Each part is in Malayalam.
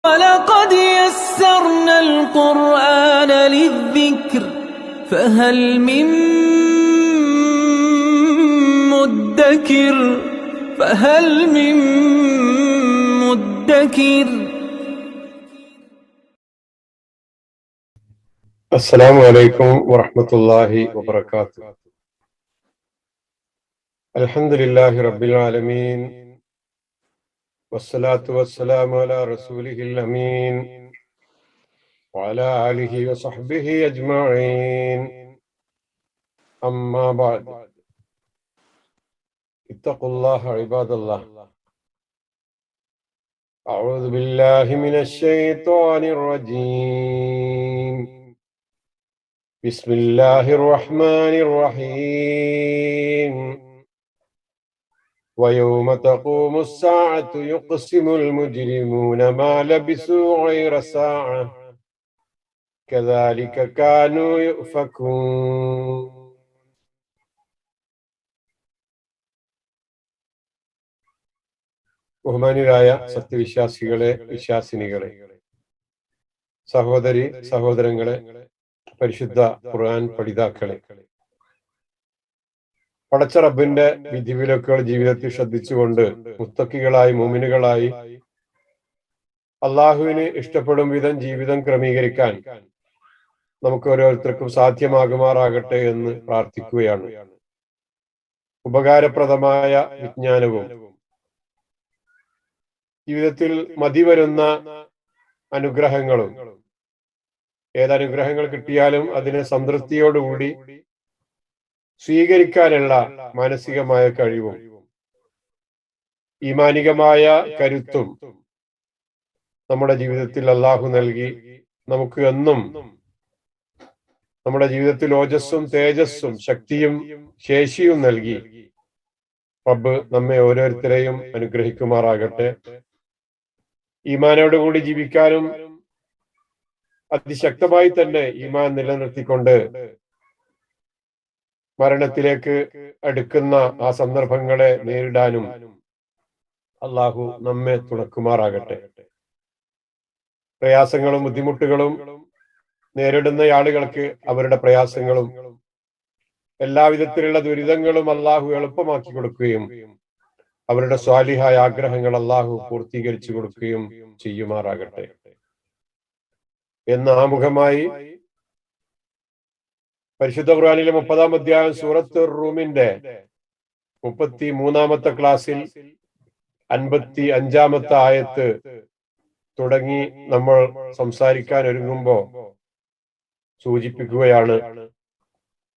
وَلَقَدْ يَسَّرْنَا الْقُرْآنَ لِلذِّكْرِ فَهَلْ مِن مُّدَّكِرٍ السلام عليكم ورحمة الله وبركاته. الحمد لله رب العالمين والصلاة والسلام على رسوله الأمين وعلى آله وصحبه أجمعين. أما بعد، اتقوا الله عباد الله. أعوذ بالله من الشيطان الرجيم. بسم الله الرحمن الرحيم. ويوم تقوم الساعة يقسم المجرمون ما لبثوا غير ساعة كذلك كانوا يؤفكون. ബഹുമാന്യരായ സത്യവിശ്വാസികളെ, വിശ്വാസിനികളെ, സഹോദരി സഹോദരങ്ങളെ, പരിശുദ്ധ ഖുർആൻ പഠിതാക്കളെ, പടച്ച റബ്ബിന്റെ വിധിവിലക്കുകൾ ജീവിതത്തിൽ ശ്രദ്ധിച്ചുകൊണ്ട് മുത്തക്കികളായി, മുഅ്മിനുകളായി, അള്ളാഹുവിന് ഇഷ്ടപ്പെടും വിധം ജീവിതം ക്രമീകരിക്കാൻ നമുക്ക് ഓരോരുത്തർക്കും സാധ്യമാകുമാറാകട്ടെ എന്ന് പ്രാർത്ഥിക്കുകയാണ്. ഉപകാരപ്രദമായ വിജ്ഞാനവും ജീവിതത്തിൽ മതിവരുന്ന അനുഗ്രഹങ്ങളും, ഏതനുഗ്രഹങ്ങൾ കിട്ടിയാലും അതിനെ സംതൃപ്തിയോടുകൂടി സ്വീകരിക്കാനുള്ള മാനസികമായ കഴിവും ഈമാനികമായ കരുത്തും നമ്മുടെ ജീവിതത്തിൽ അള്ളാഹു നൽകി നമുക്ക് എന്നും നമ്മുടെ ജീവിതത്തിൽ ഓജസ്സും തേജസ്സും ശക്തിയും ശേഷിയും നൽകി റബ്ബ് നമ്മെ ഓരോരുത്തരെയും അനുഗ്രഹിക്കുമാറാകട്ടെ. ഈമാനോടുകൂടി ജീവിക്കാനും അതിശക്തമായി തന്നെ ഈമാൻ നിലനിർത്തിക്കൊണ്ട് മരണത്തിലേക്ക് അടുക്കുന്ന ആ സന്ദർഭങ്ങളെ നേരിടാനും അള്ളാഹു നമ്മെ തുണക്കുമാറാകട്ടെ. പ്രയാസങ്ങളും ബുദ്ധിമുട്ടുകളും നേരിടുന്ന ആളുകൾക്ക് അവരുടെ പ്രയാസങ്ങളും എല്ലാവിധത്തിലുള്ള ദുരിതങ്ങളും അള്ളാഹു എളുപ്പമാക്കി കൊടുക്കുകയും അവരുടെ സ്വാലിഹായ ആഗ്രഹങ്ങൾ അള്ളാഹു പൂർത്തീകരിച്ചു കൊടുക്കുകയും ചെയ്യുമാറാകട്ടെ എന്ന് ആമുഖമായി പരിശുദ്ധ ഖുർആനിലെ 30-ാം അധ്യായം സൂറത്ത് റൂമിന്റെ 33-ാമത്തെ ക്ലാസ്സിൽ 55-ാമത്തെ ആയത്ത് തുടങ്ങി നമ്മൾ സംസാരിക്കാൻ ഒരുങ്ങുമ്പോ സൂചിപ്പിക്കുകയാണ്,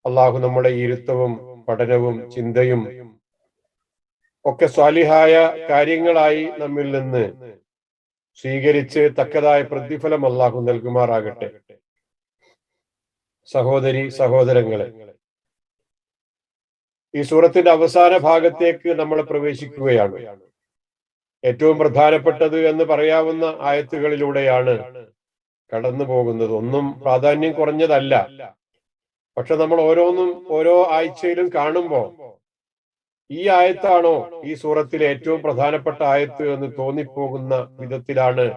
അള്ളാഹു നമ്മുടെ ഇരുത്തവും പഠനവും ചിന്തയും ഒക്കെ സ്വാലിഹായ കാര്യങ്ങളായി നമ്മിൽ നിന്ന് സ്വീകരിച്ച് തക്കതായ പ്രതിഫലം അള്ളാഹു നൽകുമാറാകട്ടെ. സഹോദരി സഹോദരങ്ങളെ, ഈ സൂറത്തിന്റെ അവസാന ഭാഗത്തേക്ക് നമ്മൾ പ്രവേശിക്കുകയാണ്. ഏറ്റവും പ്രധാനപ്പെട്ടത് എന്ന് പറയാവുന്ന ആയത്തുകളിലൂടെയാണ് കടന്നു പോകുന്നത്. ഒന്നും പ്രാധാന്യം കുറഞ്ഞതല്ല. പക്ഷെ നമ്മൾ ഓരോന്നും ഓരോ ആഴ്ചയിലും കാണുമ്പോ ഈ ആയത്താണോ ഈ സൂറത്തിലെ ഏറ്റവും പ്രധാനപ്പെട്ട ആയത്ത് എന്ന് തോന്നിപ്പോകുന്ന വിധത്തിലാണ്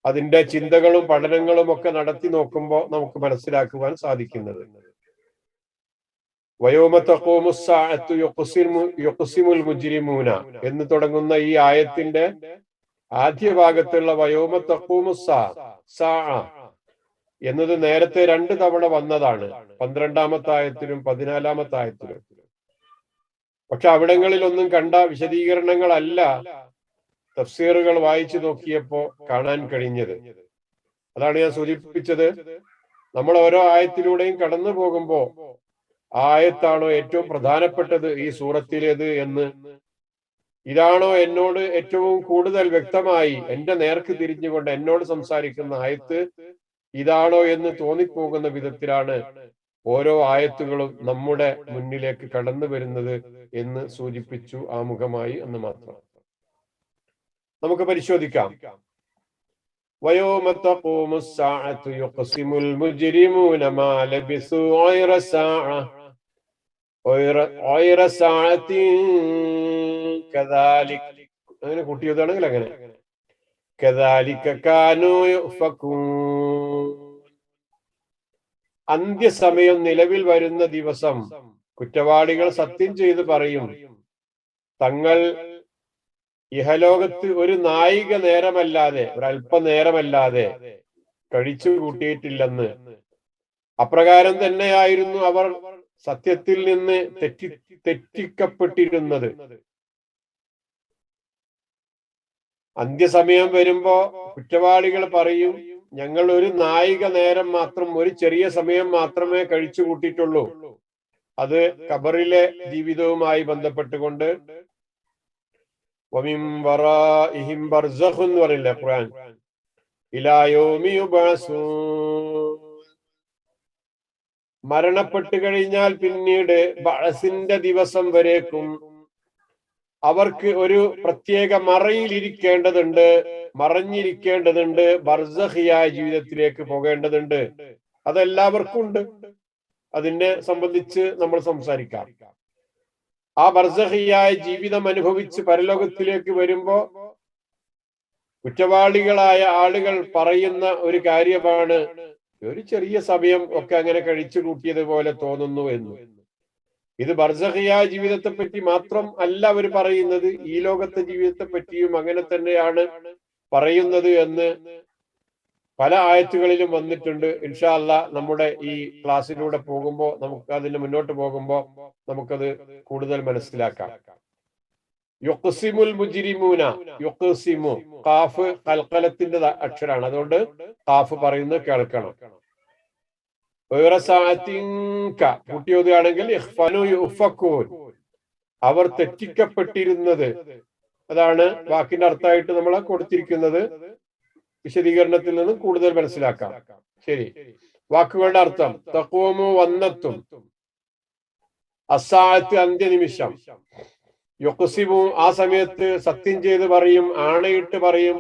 അതിന്റെ ചിന്തകളും പഠനങ്ങളും ഒക്കെ നടത്തി നോക്കുമ്പോൾ നമുക്ക് മനസ്സിലാക്കുവാൻ സാധിക്കുന്നത്. വയൗമ തഖൂമുസ്സാഅത്തു യുഖ്സിമുൽ മുജ്രിമൂന എന്ന് തുടങ്ങുന്ന ഈ ആയത്തിന്റെ ആദ്യ ഭാഗത്തുള്ള വയൗമ തഖൂമുസ്സാഅ എന്നത് നേരത്തെ 2 തവണ വന്നതാണ്, 12-ാമത്തെ ആയത്തിലും 14-ാമത്തെ ആയത്തിലും. പക്ഷെ അവിടങ്ങളിലൊന്നും കണ്ട വിശദീകരണങ്ങളല്ല തഫ്സീറുകൾ വായിച്ചു നോക്കിയപ്പോ കാണാൻ കഴിഞ്ഞത്. അതാണ് ഞാൻ സൂചിപ്പിച്ചത്. നമ്മൾ ഓരോ ആയത്തിലൂടെയും കടന്നു പോകുമ്പോ ആയത്താണോ ഏറ്റവും പ്രധാനപ്പെട്ടത് ഈ സൂറത്തിലേത് എന്ന്, ഇതാണോ എന്നോട് ഏറ്റവും കൂടുതൽ വ്യക്തമായി എന്റെ നേർക്ക് തിരിഞ്ഞുകൊണ്ട് എന്നോട് സംസാരിക്കുന്ന ആയത്ത് ഇതാണോ എന്ന് തോന്നിപ്പോകുന്ന വിധത്തിലാണ് ഓരോ ആയത്തുകളും നമ്മുടെ മുന്നിലേക്ക് കടന്നു വരുന്നത് എന്ന് സൂചിപ്പിച്ചു ആമുഖമായി എന്ന് മാത്രം. നമുക്ക് പരിശോധിക്കാം. വയൗമ തഖൂമുസ്സാഅത്തു യുഖ്സിമുൽ മുജ്രിമൂന മാ ലബിസു ഗൈറ സാഅ ഗൈറ സാഅത്തിൻ കദാലിക്. അങ്ങനെ കൂട്ടിയതാണെങ്കിൽ അങ്ങനെ കദാലിക കാനൂ യുഫകൂൻ. അന്ത്യസമയം നിലവിൽ വരുന്ന ദിവസം കുറ്റവാളികൾ സത്യം ചെയ്ത് പറയും, തങ്ങൾ ഇഹലോകത്ത് ഒരു നായിക നേരമല്ലാതെ, ഒരല്പനേരമല്ലാതെ കഴിച്ചു കൂട്ടിയിട്ടില്ലെന്ന്. അപ്രകാരം തന്നെയായിരുന്നു അവർ സത്യത്തിൽ നിന്ന് തെറ്റിക്കപ്പെട്ടിരുന്നത്. അന്ത്യസമയം വരുമ്പോ കുറ്റവാളികൾ പറയും, ഞങ്ങൾ ഒരു നായിക നേരം മാത്രം, ഒരു ചെറിയ സമയം മാത്രമേ കഴിച്ചു കൂട്ടിയിട്ടുള്ളൂ. അത് ഖബറിലെ ജീവിതവുമായി ബന്ധപ്പെട്ടുകൊണ്ട് വമിൻ വറാഇഹിം ബർസഖ് എന്ന് പറയില്ലേ ഖുർആൻ, ഇലാ യൗമി യുബഅസൂൻ. മരണപ്പെട്ടു കഴിഞ്ഞാൽ പിന്നീട് ബഅസിന്റെ ദിവസം വരേക്കും അവർക്ക് ഒരു പ്രത്യേക മറഞ്ഞിരിക്കേണ്ടതുണ്ട്, ബർസഖിയായ ജീവിതത്തിലേക്ക് പോകേണ്ടതുണ്ട്. അതെല്ലാവർക്കും ഉണ്ട്. അതിനെ സംബന്ധിച്ച് നമ്മൾ സംസാരിക്കാം. ആ ബർസഖിയായ ജീവിതം അനുഭവിച്ച് പരലോകത്തിലേക്ക് വരുമ്പോ കുറ്റവാളികളായ ആളുകൾ പറയുന്ന ഒരു കാര്യമാണ്, ഒരു ചെറിയ സമയം ഒക്കെ അങ്ങനെ കഴിച്ചു കൂട്ടിയതുപോലെ തോന്നുന്നു എന്ന്. ഇത് ബർസഖിയായ ജീവിതത്തെ പറ്റി മാത്രം അല്ല അവർ പറയുന്നത്, ഈ ലോകത്തെ ജീവിതത്തെ പറ്റിയും അങ്ങനെ തന്നെയാണ് പറയുന്നത് എന്ന് പല ആയത്തുകളിലും വന്നിട്ടുണ്ട്. ഇൻഷാ അല്ലാഹ് നമ്മുടെ ഈ ക്ലാസ്സിലൂടെ പോകുമ്പോൾ, നമുക്ക് അതിന് മുന്നോട്ട് പോകുമ്പോൾ നമുക്കത് കൂടുതൽ മനസ്സിലാക്കാം. യുഖ്സിമുൽ മുജ്രിമൂന, യുഖ്സിമു, ഖാഫ് ഖൽഖലത്തിന്റെ അക്ഷരാണ്, അതുകൊണ്ട് ഖാഫ് പറയുന്നത് കേൾക്കണം. കൂട്ടിയോതുകയാണെങ്കിൽ അവർ തെറ്റിക്കപ്പെട്ടിരുന്നത്, അതാണ് വാക്കിന്റെ അർത്ഥമായിട്ട് നമ്മൾ കൊടുത്തിരിക്കുന്നത്. വിശദീകരണത്തിൽ നിന്നും കൂടുതൽ മനസ്സിലാക്കാം. ശരി, വാക്കുകളുടെ അർത്ഥം തഖൂമു വന്നെത്തും, അസ്സാഅത്ത് അന്ത്യനിമിഷം, യുഖ്സിമു ആ സമയത്ത് സത്യം ചെയ്ത് പറയും, ആണയിട്ട് പറയും.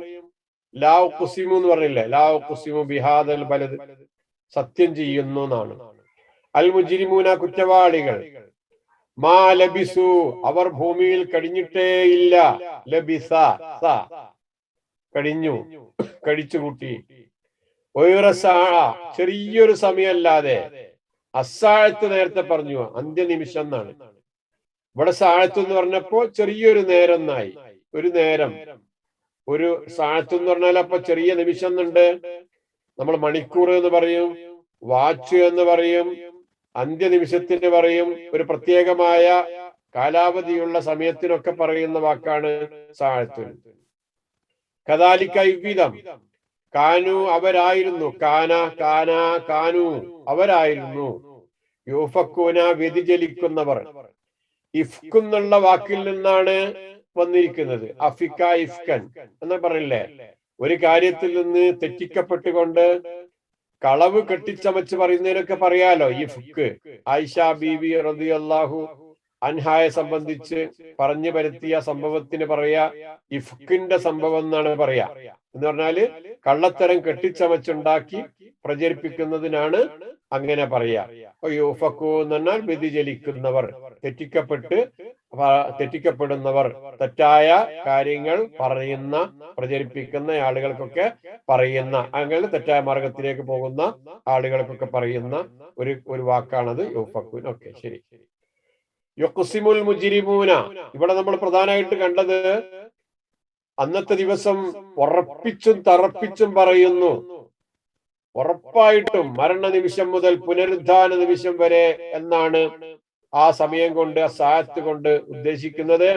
ലാ ഉഖ്സിമു എന്ന് പറഞ്ഞില്ലേ, ലാ ഉഖ്സിമു ബിഹാദൽ ബലദ്, സത്യം ചെയ്യുന്നു എന്നാണ്. അൽ മുജ്രിമൂന കുറ്റവാളികൾ, മാ ലബിസു അവർ ഭൂമിയിൽ കഴിഞ്ഞിട്ടേയില്ല, ലബിസ കഴിഞ്ഞു, കഴിച്ചുകൂട്ടി. ചെറിയൊരു സമയമല്ലാതെ, അസ്സാഴത്ത് നേരത്തെ പറഞ്ഞു അന്ത്യനിമിഷം എന്നാണ്. ഇവിടെ സാഴത്ത് എന്ന് പറഞ്ഞപ്പോ ചെറിയൊരു നേരം എന്നായി. ഒരു നേരം, ഒരു സാഴത്ത് എന്ന് പറഞ്ഞാൽ അപ്പൊ ചെറിയ നിമിഷം എന്നുണ്ട്. നമ്മൾ മണിക്കൂർ എന്ന് പറയും, വാച്ച് എന്ന് പറയും, അന്ത്യനിമിഷത്തിന് പറയും. ഒരു പ്രത്യേകമായ കാലാവധിയുള്ള സമയത്തിനൊക്കെ പറയുന്ന വാക്കാണ് സാഴത്ത്. കദാലിക ഇവ്വിധം, കാനു അവരായിരുന്നു, കാനു അവരായിരുന്നു, യൂഫക്കൂന വ്യതിചലിക്കുന്നവർ. ഇഫ്കുന്നുള്ള വാക്കിൽ നിന്നാണ് വന്നിരിക്കുന്നത്. അഫിക്ക ഇഫ്കൻ എന്ന് പറഞ്ഞില്ലേ, ഒരു കാര്യത്തിൽ നിന്ന് തെറ്റിക്കപ്പെട്ടുകൊണ്ട് കളവ് കെട്ടിച്ചമച്ച് പറയുന്നതിനൊക്കെ പറയാലോ ഇഫ്ക്. ആയിഷ ബീബി റളിയല്ലാഹു അൻഹായെ സംബന്ധിച്ച് പറഞ്ഞു പരത്തിയ സംഭവത്തിന് പറയാ ഇഫ്കിന്റെ സംഭവം എന്നാണ് പറയാ. എന്ന് പറഞ്ഞാല് കള്ളത്തരം കെട്ടിച്ചമച്ചുണ്ടാക്കി പ്രചരിപ്പിക്കുന്നതിനാണ് അങ്ങനെ പറയാ. യൂഫക്കു എന്ന് പറഞ്ഞാൽ വ്യതിചലിക്കുന്നവർ, തെറ്റിക്കപ്പെടുന്നവർ, തെറ്റായ കാര്യങ്ങൾ പറയുന്ന, പ്രചരിപ്പിക്കുന്ന ആളുകൾക്കൊക്കെ പറയുന്ന, അങ്ങനെ തെറ്റായ മാർഗത്തിലേക്ക് പോകുന്ന ആളുകൾക്കൊക്കെ പറയുന്ന ഒരു വാക്കാണത് യൂഫക്കുൻ. ഓക്കെ, ശരി. യുഖ്സിമുൽ മുജ്രിമൂന, ഇവിടെ നമ്മൾ പ്രധാനമായിട്ട് കണ്ടത് അന്നത്തെ ദിവസം ഉറപ്പിച്ചും തറപ്പിച്ചും പറയുന്നു, ഉറപ്പായിട്ടും മരണനിമിഷം മുതൽ പുനരുദ്ധാന നിമിഷം വരെ എന്നാണ് ആ സമയം കൊണ്ട്, ആ സായത്ത് കൊണ്ട് ഉദ്ദേശിക്കുന്നത്.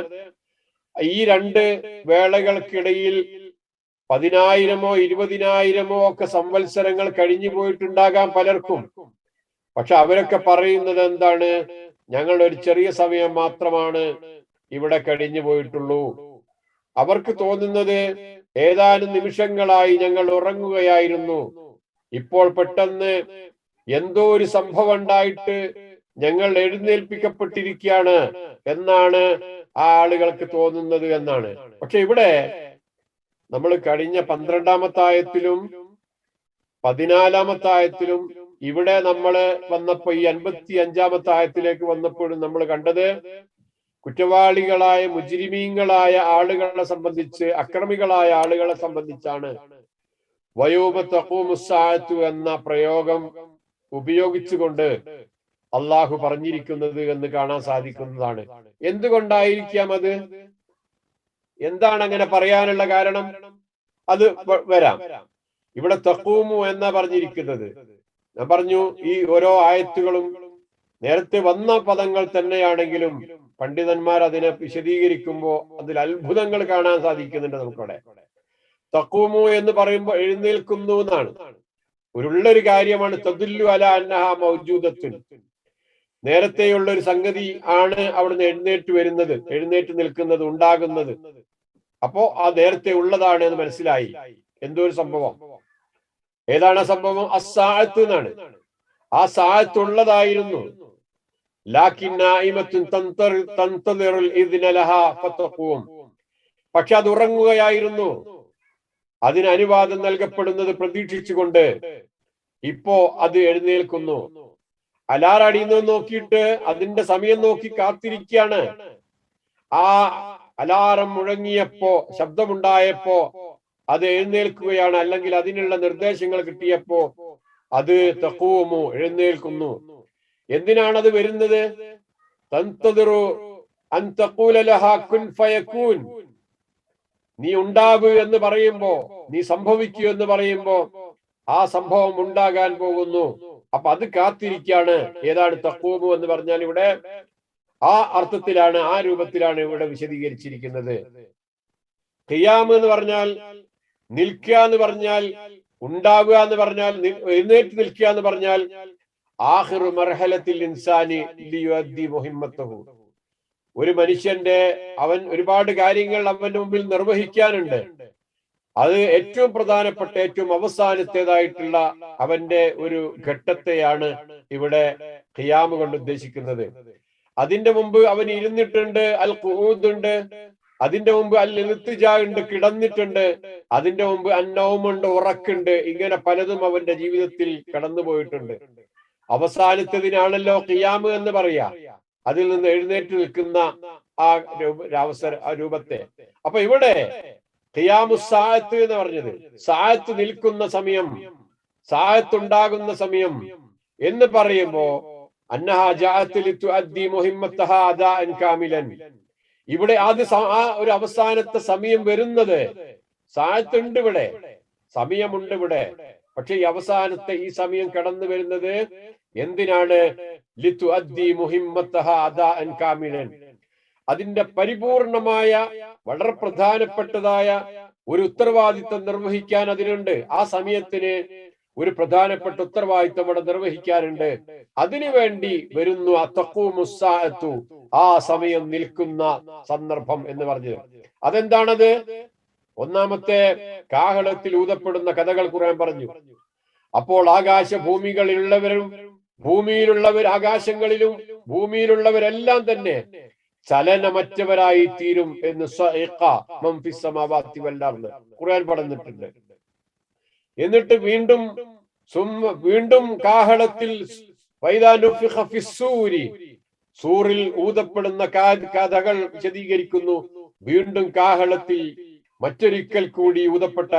ഈ രണ്ട് വേളകൾക്കിടയിൽ 10,000-ഓ 20,000-ഓ ഒക്കെ സംവത്സരങ്ങൾ കഴിഞ്ഞു പോയിട്ടുണ്ടാകാം പലർക്കും. പക്ഷെ അവരൊക്കെ പറയുന്നത് എന്താണ്? ഞങ്ങൾ ഒരു ചെറിയ സമയം മാത്രമാണ് ഇവിടെ കഴിഞ്ഞു പോയിട്ടുള്ളൂ. അവർക്ക് തോന്നുന്നത് ഏതാനും നിമിഷങ്ങളായി ഞങ്ങൾ ഉറങ്ങുകയായിരുന്നു, ഇപ്പോൾ പെട്ടെന്ന് എന്തോ ഒരു സംഭവം ഉണ്ടായിട്ട് ഞങ്ങൾ എഴുന്നേൽപ്പിക്കപ്പെട്ടിരിക്കുകയാണ് എന്നാണ് ആ ആളുകൾക്ക് തോന്നുന്നത് എന്നാണ്. പക്ഷെ ഇവിടെ നമ്മൾ കഴിഞ്ഞ 12-ാമത്തെ ആയത്തിലും 14-ാമത്തെ ആയത്തിലും ഇവിടെ നമ്മൾ വന്നപ്പോ ഈ 55-ാമത്തെ ആയത്തിലേക്ക് വന്നപ്പോഴും നമ്മൾ കണ്ടത് കുറ്റവാളികളായ മുജ്രിമീങ്ങളായ ആളുകളെ സംബന്ധിച്ച്, അക്രമികളായ ആളുകളെ സംബന്ധിച്ചാണ് വയോമ തഖൂമുസ്സാഅത്തു എന്ന പ്രയോഗം ഉപയോഗിച്ചുകൊണ്ട് അള്ളാഹു പറഞ്ഞിരിക്കുന്നത് എന്ന് കാണാൻ സാധിക്കുന്നതാണ്. എന്തുകൊണ്ടായിരിക്കാം അത്? എന്താണ് അങ്ങനെ പറയാനുള്ള കാരണം? അത് വരാം. ഇവിടെ തഖൂമു എന്നാ പറഞ്ഞിരിക്കുന്നത്. ഞാൻ പറഞ്ഞു, ഈ ഓരോ ആയത്തുകളും നേരത്തെ വന്ന പദങ്ങൾ തന്നെയാണെങ്കിലും പണ്ഡിതന്മാർ അതിനെ വിശദീകരിക്കുമ്പോൾ അതിൽ അത്ഭുതങ്ങൾ കാണാൻ സാധിക്കുന്നുണ്ട് നമുക്കവിടെ. തഖൂമു എന്ന് പറയുമ്പോൾ എഴുന്നേൽക്കുന്നു എന്നാണ്. ഒരുള്ളൊരു കാര്യമാണ്. തദുല്ലു അലാ അന്നഹാ മൗജൂദത്തുൻ, നേരത്തെയുള്ള ഒരു സംഗതി ആണ് അവിടുന്ന് എഴുന്നേറ്റ് വരുന്നത്, എഴുന്നേറ്റ് നിൽക്കുന്നത്, ഉണ്ടാകുന്നത്. അപ്പോ ആ നേരത്തെ ഉള്ളതാണ് എന്ന് മനസ്സിലായി. എന്തോ ഒരു സംഭവം. ഏതാണ് ആ സംഭവം? അസ്സാഅത്ത് എന്നാണ്. ആ സാഅത്ത് ഉള്ളതായിരുന്നു. പക്ഷെ അത് ഉറങ്ങുകയായിരുന്നു. അതിന് അനുവാദം നൽകപ്പെടുന്നത് പ്രതീക്ഷിച്ചുകൊണ്ട് ഇപ്പോ അത് എഴുന്നേൽക്കുന്നു. അലാറടിയുന്നു നോക്കിയിട്ട് അതിന്റെ സമയം നോക്കി കാത്തിരിക്കുകയാണ്. ആ അലാറം മുഴങ്ങിയപ്പോ, ശബ്ദമുണ്ടായപ്പോ അത് എഴുന്നേൽക്കുകയാണ്. അല്ലെങ്കിൽ അതിനുള്ള നിർദ്ദേശങ്ങൾ കിട്ടിയപ്പോ അത് തഖൂമു, എഴുന്നേൽക്കുന്നു. എന്തിനാണത് വരുന്നത്? തൻതദിറു അൻ തഖൂല ലഹാ കുൻ ഫയകൂൻ, നീ ഉണ്ടാകൂ എന്ന് പറയുമ്പോ, നീ സംഭവിക്കൂ എന്ന് പറയുമ്പോ ആ സംഭവം ഉണ്ടാകാൻ പോകുന്നു. അപ്പൊ അത് കാത്തിരിക്കാണ്. ഏതാണ് തഖൂമു എന്ന് പറഞ്ഞാൽ ഇവിടെ ആ അർത്ഥത്തിലാണ്, ആ രൂപത്തിലാണ് ഇവിടെ വിശദീകരിച്ചിരിക്കുന്നത്. ഖിയാം എന്ന് പറഞ്ഞാൽ നിൽക്കുക എന്ന് പറഞ്ഞാൽ, ഉണ്ടാവുക എന്ന് പറഞ്ഞാൽ, എഴുന്നേറ്റ് നിൽക്കുക എന്ന് പറഞ്ഞാൽ ആഖിറു മർഹലത്തിൽ ഇൻസാനി ലിയുഅദ്ദി മുഹിമ്മത്തഹു, ഒരു മനുഷ്യന്റെ അവൻ ഒരുപാട് കാര്യങ്ങൾ അവന്റെ മുമ്പിൽ നിർവഹിക്കാനുണ്ട്. അത് ഏറ്റവും പ്രധാനപ്പെട്ട, ഏറ്റവും അവസാനത്തേതായിട്ടുള്ള അവന്റെ ഒരു ഘട്ടത്തെയാണ് ഇവിടെ ഖിയാം കൊണ്ട് ഉദ്ദേശിക്കുന്നത്. അതിന്റെ മുമ്പ് അവൻ ഇരുന്നിട്ടുണ്ട്, അൽ ഖുഊദ് ഉണ്ട്. അതിന്റെ മുമ്പ് അൽ ഇൽത്തിജാ ഉണ്ട്, കിടന്നിട്ടുണ്ട്. അതിന്റെ മുമ്പ് അന്നൗമുണ്ട്, ഉറക്കുണ്ട്. ഇങ്ങനെ പലതും അവന്റെ ജീവിതത്തിൽ കടന്നുപോയിട്ടുണ്ട്. അവസാനത്തേതിനാണല്ലോ ഖിയാം എന്ന് പറയാ. അതിൽ നിന്ന് എഴുന്നേറ്റ് നിൽക്കുന്ന ആ രൂപത്തെ. അപ്പൊ ഇവിടെ ഖിയാമുസ്സാഅത്ത് എന്ന് പറഞ്ഞത് സാഅത്ത് നിൽക്കുന്ന സമയം, സാഅത്ത് ഉണ്ടാകുന്ന സമയം എന്ന് പറയുമ്പോ അന്നഹാ ജാഅത്ത് ലിതുഅദ്ദി മുഹിമ്മത്തഹാ അദാഅൻ കാമിലൻ, ഇവിടെ ആ ഒരു അവസാനത്തെ സമയം വരുന്നത്. സാഅത്ത് ഉണ്ട് ഇവിടെ, സമയമുണ്ട് ഇവിടെ. പക്ഷെ ഈ അവസാനത്തെ ഈ സമയം കടന്നു വരുന്നത് എന്തിനാണ്? ലിതുഅദ്ദി മുഹിമ്മത്തഹാ അദാഅൻ കാമിലൻ, അതിന്റെ പരിപൂർണമായ, വളരെ പ്രധാനപ്പെട്ടതായ ഒരു ഉത്തരവാദിത്വം നിർവഹിക്കാൻ അതിനുണ്ട്. ആ സമയത്തിന് ഒരു പ്രധാനപ്പെട്ട ഉത്തരവാദിത്വം അവിടെ നിർവഹിക്കാനുണ്ട്. അതിനുവേണ്ടി വരുന്നു അത്തഖൂമുസ്സാഅത്തു, ആ സമയം നിൽക്കുന്ന സന്ദർഭം എന്ന് പറഞ്ഞത്. അതെന്താണത്? ഒന്നാമത്തെ കാഹളത്തിൽ ഊതപ്പെടുന്ന കഥകൾ ഖുർആൻ പറഞ്ഞു. അപ്പോൾ ആകാശ ഭൂമികളിലുള്ളവരും ഭൂമിയിലുള്ളവർ, ആകാശങ്ങളിലും ഭൂമിയിലുള്ളവരെല്ലാം തന്നെ ചലനമറ്റവരായി തീരും എന്ന് ഖുർആൻ പറഞ്ഞിട്ടുണ്ട്. എന്നിട്ട് വീണ്ടും കാഹളത്തിൽ സൂറിൽ ഊതപ്പെടുന്ന കഥകൾ വിശദീകരിക്കുന്നു. വീണ്ടും കാഹളത്തിൽ മറ്റൊരിക്കൽ കൂടി ഊതപ്പെട്ട,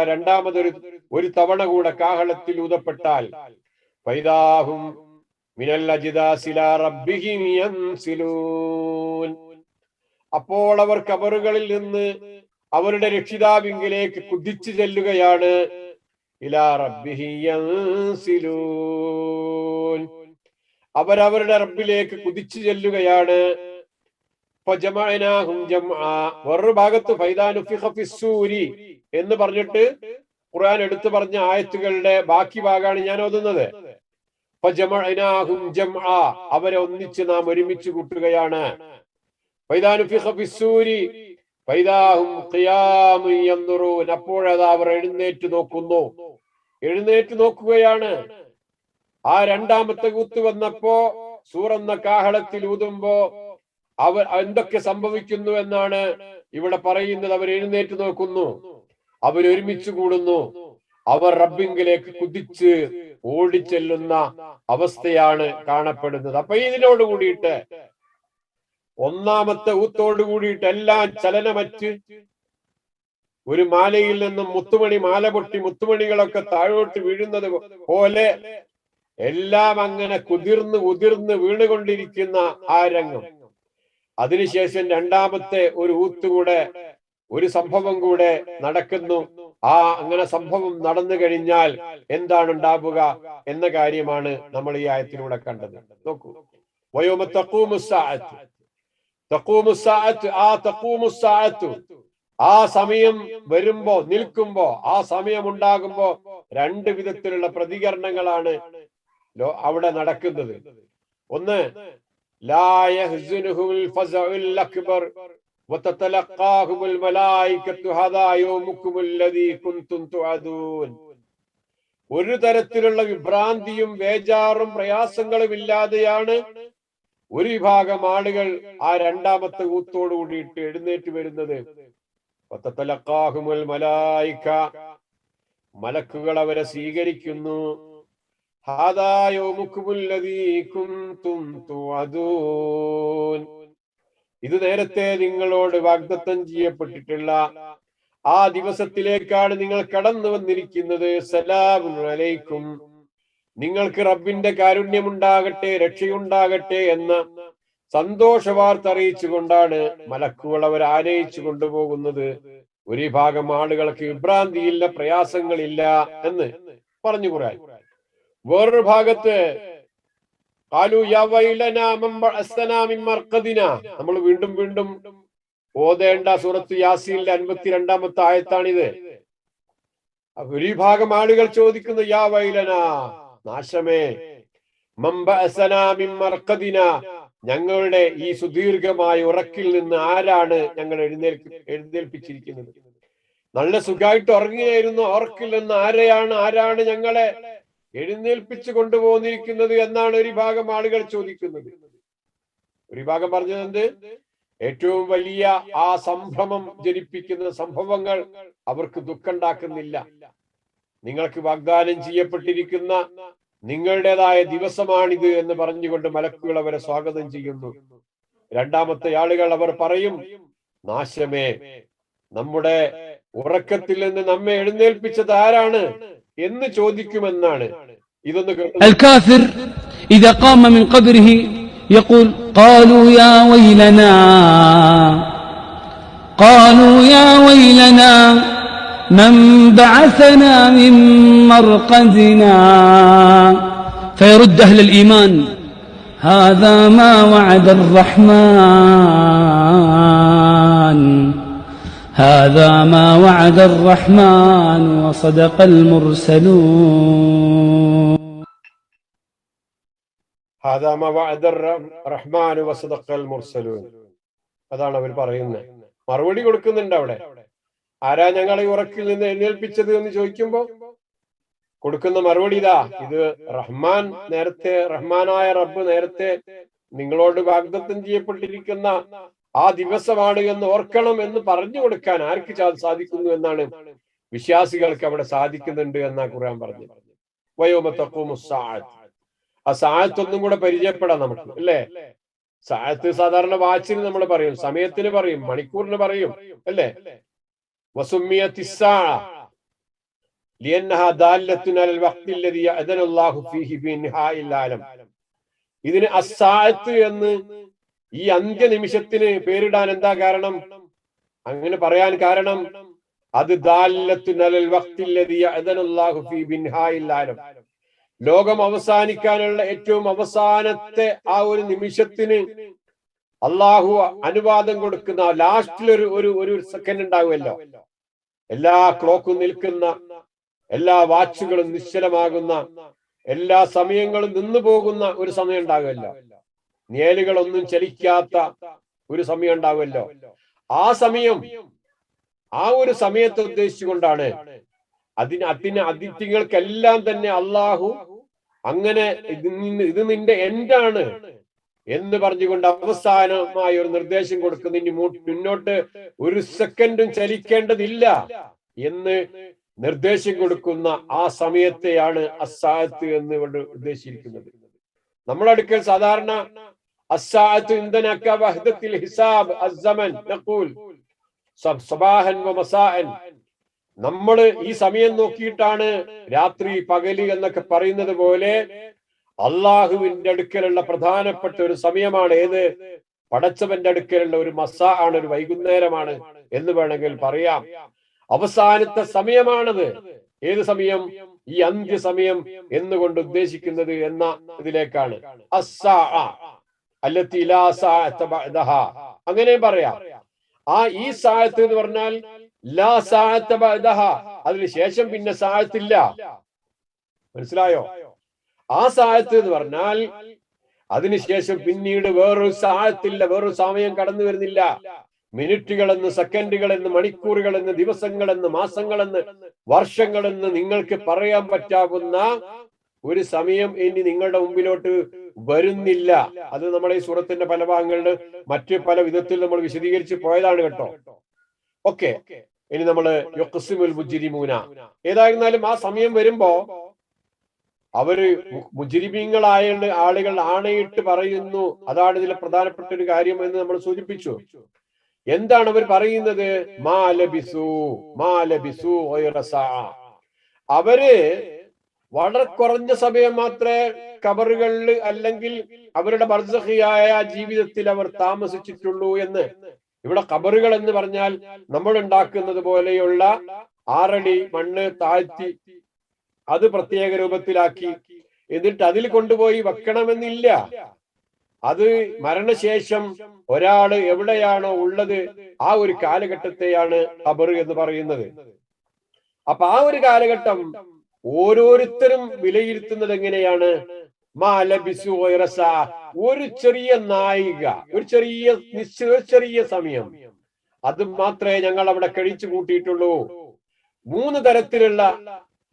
ഒരു തവണ കൂടെ കാഹളത്തിൽ ഊതപ്പെട്ടാൽ ഫൈദാഹും മിനൽ അജ്ദാസി ഇലാ റബ്ബിഹിം യൻസിലൂൻ, അപ്പോൾ അവർ കബറുകളിൽ നിന്ന് അവരുടെ രക്ഷിതാവിങ്കിലേക്ക് കുതിച്ചു ചെല്ലുകയാണ്. ഇലാ റബ്ബിഹിം യൻസിലൂൻ, അവരവരുടെ റബ്ബിലേക്ക് കുതിച്ചു ചെല്ലുകയാണ്. ഫജമഅനാഹും ജംആ, വേറൊരു ഭാഗത്ത് ഫൈദാ നുഫിഖ ഫിസ്സൂരി എന്ന് പറഞ്ഞിട്ട് ഖുർആൻ എടുത്തു പറഞ്ഞ ആയത്തുകളുടെ ബാക്കി ഭാഗമാണ് ഞാൻ ഓതുന്നത്. ഫജമഅനാഹും ജംആ, അവരെ ഒന്നിച്ച് നാം ഒരുമിച്ച് കൂട്ടുകയാണ്. ഫൈദാ നുഫിഖ ഫിസ്സൂരി ഫൈദാഹും ഖിയാമുൻ യൻദുറൂൻ, അപ്പോഴതാ അവർ എഴുന്നേറ്റ് നോക്കുകയാണ്. ആ രണ്ടാമത്തെ കൂത്ത് വന്നപ്പോ, സൂറെന്ന കാഹളത്തിൽ ഊതുമ്പോ അവർ എന്തൊക്കെ സംഭവിക്കുന്നു എന്നാണ് ഇവിടെ പറയുന്നത്. അവർ എഴുന്നേറ്റ് നോക്കുന്നു, അവർ ഒരുമിച്ച് കൂടുന്നു, അവർ റബ്ബിങ്കിലേക്ക് കുതിച്ച് ഓടിച്ചെല്ലുന്ന അവസ്ഥയാണ് കാണപ്പെടുന്നത്. അപ്പൊ ഇതിനോട് കൂടിയിട്ട് ഒന്നാമത്തെ ഊത്തോട് കൂടിയിട്ട് എല്ലാം ചലനമറ്റ് ഒരു മാലയിൽ നിന്നും മാല പൊട്ടി മുത്തുമണികളൊക്കെ താഴോട്ട് വീഴുന്നത് പോലെ എല്ലാം അങ്ങനെ ഉതിർന്ന് വീണുകൊണ്ടിരിക്കുന്ന ആ രംഗം. അതിനുശേഷം രണ്ടാമത്തെ ഒരു ഊത്തുകൂടെ, ഒരു സംഭവം കൂടെ നടക്കുന്നു. അങ്ങനെ സംഭവം നടന്നു കഴിഞ്ഞാൽ എന്താണ് ഉണ്ടാവുക എന്ന കാര്യമാണ് നമ്മൾ ഈ ആയത്തിലൂടെ കണ്ടത്. നോക്കൂ, വയോമ തഖൂമുസ്സാഅത്ത്, ആ സമയം വരുമ്പോ, നിൽക്കുമ്പോ, ആ സമയം ഉണ്ടാകുമ്പോ രണ്ട് വിധത്തിലുള്ള പ്രതികരണങ്ങളാണ് അവിടെ നടക്കുന്നത്. ഒന്ന്, ലാ യഹ്സുനുഹുൽ ഫസഉൽ അക്ബർ വതതലഖാഹുൽ മലായികത്തു ഹദാ യൗമുകുമുൽ ലദീ കുൻതും തുഅദൂൻ. ഒരു തരത്തിലുള്ള വിഭ്രാന്തിയും ബേജാറും പ്രയാസങ്ങളും ഇല്ലാതെയാണ് ഒരു വിഭാഗം ആളുകൾ ആ രണ്ടാമത്തെ ഊത്തോട് കൂടിയിട്ട് എഴുന്നേറ്റ് വരുന്നത്. വതതലഖാഹുൽ മലായിക, മലക്കുകൾ അവരെ സ്വീകരിക്കുന്നു. ഹാദാ യൗമുകുമുൽ ലദീ കുൻതും തുഅദൂൻ, ഇത് നേരത്തെ നിങ്ങളോട് വാഗ്ദത്തം ചെയ്യപ്പെട്ടിട്ടുള്ള ആ ദിവസത്തിലേക്കാണ് നിങ്ങൾ കടന്നു വന്നിരിക്കുന്നത്. സലാമുൻ അലൈക്കും, നിങ്ങൾക്ക് റബ്ബിന്റെ കാരുണ്യമുണ്ടാകട്ടെ, രക്ഷയുണ്ടാകട്ടെ എന്ന സന്തോഷ വാർത്ത അറിയിച്ചുകൊണ്ടാണ് മലക്കുകൾ അവർ ആനയിച്ചു കൊണ്ടുപോകുന്നത്. ഒരു വിഭാഗം ആളുകൾക്ക് വിഭ്രാന്തിയില്ല, പ്രയാസങ്ങളില്ല എന്ന് പറഞ്ഞു ഖുർആൻ. വേറൊരു ഭാഗത്ത് നമ്മൾ വീണ്ടും വീണ്ടും ഓതേണ്ട സൂറത്ത് യാസീനിലെ 52-ാമത്തെ ആയത്താണിത്. ഒരു വിഭാഗം ആളുകൾ ചോദിക്കുന്നു, യാ വൈലനാ, നാശമേ, ഞങ്ങളുടെ ഈ സുദീർഘമായ ഉറക്കിൽ നിന്ന് ആരാണ് ഞങ്ങൾ എഴുന്നേൽപ്പിച്ചിരിക്കുന്നത്? നല്ല സുഖമായിട്ട് ഉറങ്ങിയായിരുന്നു, ഉറക്കിൽ നിന്ന് ആരാണ് ഞങ്ങളെ എഴുന്നേൽപ്പിച്ചു കൊണ്ടുപോന്നിരിക്കുന്നത് എന്നാണ് ഒരു വിഭാഗം ആളുകൾ ചോദിക്കുന്നത്. ഒരു വിഭാഗം പറഞ്ഞത് ഏറ്റവും വലിയ ആ സംഭ്രമം ജനിപ്പിക്കുന്ന സംഭവങ്ങൾ അവർക്ക് ദുഃഖമുണ്ടാക്കുന്നില്ല. നിങ്ങൾക്ക് വാഗ്ദാനം ചെയ്യപ്പെട്ടിരിക്കുന്ന നിങ്ങളുടേതായ ദിവസമാണിത് എന്ന് പറഞ്ഞുകൊണ്ട് മലക്കുകൾ അവരെ സ്വാഗതം ചെയ്യുന്നു. രണ്ടാമത്തെ ആളുകൾ അവർ പറയും, നാശമേ, നമ്മുടെ ഉറക്കത്തിൽ നിന്ന് നമ്മെ എഴുന്നേൽപ്പിച്ചത് ആരാണ് എന്ന് ചോദിക്കുമെന്നാണ്. ഇതൊന്ന് الكافر إذا قام من قبره يقول قالوا يا ويلنا من بعثنا من مرقدنا فيرد أهل الإيمان هذا ما وعد الرحمن وصدق المرسلون. അതാണ് അവർ പറയുന്നത്. മറുപടി കൊടുക്കുന്നുണ്ട് അവിടെ. ആരാ ഞങ്ങളെ ഉറക്കിൽ നിന്ന് എഴുന്നേൽപ്പിച്ചത് എന്ന് ചോദിക്കുമ്പോ കൊടുക്കുന്ന മറുപടി ഇതാ, ഇത് റഹ്മാനായ റബ്ബ് നേരത്തെ നിങ്ങളോട് വാഗ്ദത്തം ചെയ്യപ്പെട്ടിരിക്കുന്ന ആ ദിവസമാണ് എന്ന് ഓർക്കണം എന്ന് പറഞ്ഞു കൊടുക്കാൻ ആർക്ക് സാധിക്കുന്നു എന്നാണ് വിശ്വാസികൾക്ക് അവിടെ സാധിക്കുന്നുണ്ട് എന്നാ ഖുർആൻ പറഞ്ഞു. വയൗമ തഖൂമുസ്സാഅത്ത്, ആ സാഅത്ത് ഒന്നും കൂടെ പരിചയപ്പെടാം നമുക്ക്, അല്ലേ? സാഅത്ത് സാധാരണ വാച്ചിന് നമ്മൾ പറയും, സമയത്തിന് പറയും, മണിക്കൂറിന് പറയും, അല്ലേ? വസുമ്മിയത്തിസ്സാഅ ലിഅന്നഹാ ദാല്ലത്തുൻ അലൽ വഖ്തി അല്ലദി യഅദനല്ലാഹു ഫീഹി ബിൻഹാഇൽ ആലം. ഇതിന് അസ്സാഅത്ത് എന്ന് ഈ അന്ത്യനിമിഷത്തിന് പേരിടാൻ എന്താ കാരണം? അങ്ങനെ പറയാൻ കാരണം അത് ദാല്ലത്തുൻ അലൽ വഖ്തി അല്ലദി യഅദനല്ലാഹു ഫീഹി ബിൻഹാഇൽ ആലം, ലോകം അവസാനിക്കാനുള്ള ഏറ്റവും അവസാനത്തെ ആ ഒരു നിമിഷത്തിന് അള്ളാഹു അനുവാദം കൊടുക്കുന്ന ലാസ്റ്റിൽ ഒരു സെക്കൻഡ് ഉണ്ടാവുമല്ലോ. എല്ലാ ക്ലോക്കും നിൽക്കുന്ന, എല്ലാ വാച്ചുകളും നിശ്ചലമാകുന്ന, എല്ലാ സമയങ്ങളും നിന്നു പോകുന്ന ഒരു സമയം ഉണ്ടാകുമല്ലോ. നിഴലുകളൊന്നും ചലിക്കാത്ത ഒരു സമയം ഉണ്ടാവുമല്ലോ. ആ സമയം, ആ ഒരു സമയത്തെ ഉദ്ദേശിച്ചുകൊണ്ടാണ് അതിഥികൾക്കെല്ലാം തന്നെ അള്ളാഹു അങ്ങനെ ഇത് നിന്റെ എൻഡാണ് എന്ന് പറഞ്ഞുകൊണ്ട് അവസാനമായ ഒരു നിർദ്ദേശം കൊടുക്കുന്നു. ഇനി മുന്നോട്ട് ഒരു സെക്കൻഡും ചലിക്കേണ്ടതില്ല എന്ന് നിർദ്ദേശം കൊടുക്കുന്ന ആ സമയത്തെയാണ് അസ്സാഅത്ത് എന്ന് കൊണ്ട് ഉദ്ദേശിച്ചിരിക്കുന്നത്. നമ്മളടുക്കൽ സാധാരണ അസ്സാഅത്തു ഇൻദനാ കവഹദത്തിൽ ഹിസാബ് അസ്സമൻ നഖൂൽ സബാഹൻ വമസാഅൻ. നമ്മൾ ഈ സമയം നോക്കിയിട്ടാണ് രാത്രി പകല് എന്നൊക്കെ പറയുന്നത് പോലെ അള്ളാഹുവിന്റെ അടുക്കലുള്ള പ്രധാനപ്പെട്ട ഒരു സമയമാണ് ഏത്? പടച്ചവന്റെ അടുക്കലുള്ള ഒരു മസാ ആണ്, ഒരു വൈകുന്നേരമാണ് എന്ന് വേണമെങ്കിൽ പറയാം. അവസാനത്തെ സമയമാണത്. ഏത് സമയം? ഈ അന്ത്യ സമയം എന്നുകൊണ്ട് ഉദ്ദേശിക്കുന്നത് എന്ന ഇതിലേക്കാണ്. അങ്ങനെ പറയാം. ഈ സാഅത്ത് എന്ന് പറഞ്ഞാൽ ലാ സാഅത്ത ബഅദഹ, അതിനുശേഷം പിന്നെ സാഅത്തില്ല. മനസ്സിലായോ? ആ സാഅത്ത് എന്ന് പറഞ്ഞാൽ അതിനുശേഷം പിന്നീട് വേറൊരു സാഅത്തില്ല, വേറൊരു സമയം കടന്നു വരുന്നില്ല. മിനിറ്റുകളെന്ന്, സെക്കൻഡുകളെന്ന്, മണിക്കൂറുകളെന്ന്, ദിവസങ്ങളെന്ന്, മാസങ്ങളെന്ന്, വർഷങ്ങളെന്ന് നിങ്ങൾക്ക് പറയാൻ പറ്റാവുന്ന ഒരു സമയം ഇനി നിങ്ങളുടെ മുമ്പിലോട്ട് വരുന്നില്ല. അത് നമ്മുടെ ഈ സൂറത്തിന്റെ പല ഭാഗങ്ങളിൽ മറ്റു പല വിധത്തിൽ നമ്മൾ വിശദീകരിച്ച് പോയതാണ് കേട്ടോ. ഓക്കെ, ഇനി നമ്മള് യുഖ്സിമുൽ മുജ്രിമൂന. ഏതായിരുന്നാലും ആ സമയം വരുമ്പോ അവര് മുജ്രിമീങ്ങളായ ആളുകൾ ആണയിട്ട് പറയുന്നു. അതാണ് ഇതിലെ പ്രധാനപ്പെട്ട ഒരു കാര്യം എന്ന് നമ്മൾ സൂചിപ്പിച്ചു. എന്താണ് അവർ പറയുന്നത്? അവര് വളരെ കുറഞ്ഞ സമയം മാത്രമേ ഖബറുകളിൽ അല്ലെങ്കിൽ അവരുടെ ബർസഖിയായ ജീവിതത്തിൽ അവർ താമസിച്ചിട്ടുള്ളൂ എന്ന്. ഇവിടെ ഖബറുകൾ എന്ന് പറഞ്ഞാൽ നമ്മൾ ഉണ്ടാക്കുന്നത് പോലെയുള്ള 6 അടി മണ്ണ് താഴ്ത്തി അത് പ്രത്യേക രൂപത്തിലാക്കി എന്നിട്ട് അതിൽ കൊണ്ടുപോയി വെക്കണമെന്നില്ല. അത് മരണശേഷം ഒരാള് എവിടെയാണോ ഉള്ളത് ആ ഒരു കാലഘട്ടത്തെയാണ് ഖബർ എന്ന് പറയുന്നത്. അപ്പൊ ആ ഒരു കാലഘട്ടം ഓരോരുത്തരും വിലയിരുത്തുന്നത് എങ്ങനെയാണ്? ഒരു ചെറിയ നായിക, ഒരു ചെറിയ സമയം, അത് മാത്രമേ ഞങ്ങൾ അവിടെ കഴിച്ചു കൂട്ടിയിട്ടുള്ളൂ. 3 തരത്തിലുള്ള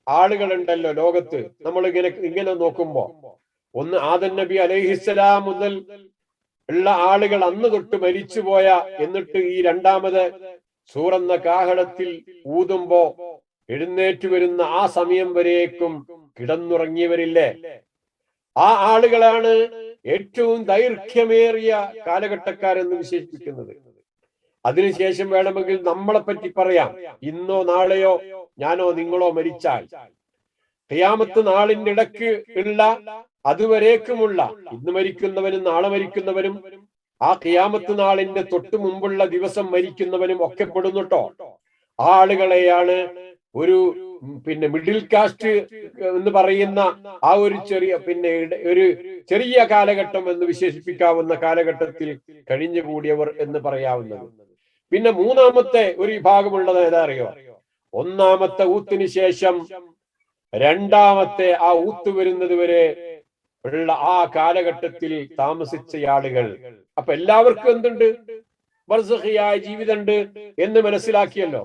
ആളുകളുണ്ടല്ലോ ലോകത്ത്. നമ്മൾ ഇങ്ങനെ നോക്കുമ്പോ, ഒന്ന് ആദം നബി അലൈഹിസ്സലാം മുതൽ ഉള്ള ആളുകൾ അന്ന് തൊട്ട് മരിച്ചുപോയ, എന്നിട്ട് ഈ രണ്ടാമത് സൂറന്ന കാഹളത്തിൽ ഊതുമ്പോ എഴുന്നേറ്റ് വരുന്ന ആ സമയം വരേക്കും കിടന്നുറങ്ങിയവരില്ലേ? ആ ആളുകളാണ് ഏറ്റവും ദൈർഘ്യമേറിയ കാലഘട്ടക്കാരെന്ന് വിശേഷിപ്പിക്കുന്നത്. അതിനുശേഷം വേണമെങ്കിൽ നമ്മളെ പറ്റി പറയാം. ഇന്നോ നാളെയോ ഞാനോ നിങ്ങളോ മരിച്ചാൽ ഖിയാമത്ത് നാളിന്റെ ഇടക്ക് ഉള്ള അതുവരേക്കുമുള്ള, ഇന്ന് മരിക്കുന്നവനും നാളെ മരിക്കുന്നവനും ആ ഖിയാമത്ത് നാളിന്റെ തൊട്ടു മുമ്പുള്ള ദിവസം മരിക്കുന്നവനും ഒക്കെ പെടുന്നുട്ടോ. ആ ആളുകളെയാണ് ഒരു മിഡിൽ കാസ്റ്റ് എന്ന് പറയുന്ന ആ ഒരു ചെറിയ കാലഘട്ടം എന്ന് വിശേഷിപ്പിക്കാവുന്ന കാലഘട്ടത്തിൽ കഴിഞ്ഞുകൂടിയവർ എന്ന് പറയാവുന്നത്. പിന്നെ മൂന്നാമത്തെ ഒരു വിഭാഗമുള്ളത് ഏതാ അറിയോ? ഒന്നാമത്തെ ഊത്തിന് ശേഷം രണ്ടാമത്തെ ആ ഊത്ത് വരുന്നത് വരെ ഉള്ള ആ കാലഘട്ടത്തിൽ താമസിച്ച ആളുകൾ. അപ്പൊ എല്ലാവർക്കും എന്തുണ്ട്? ബർസഖിയായ ജീവിതമുണ്ട് എന്ന് മനസ്സിലാക്കിയല്ലോ.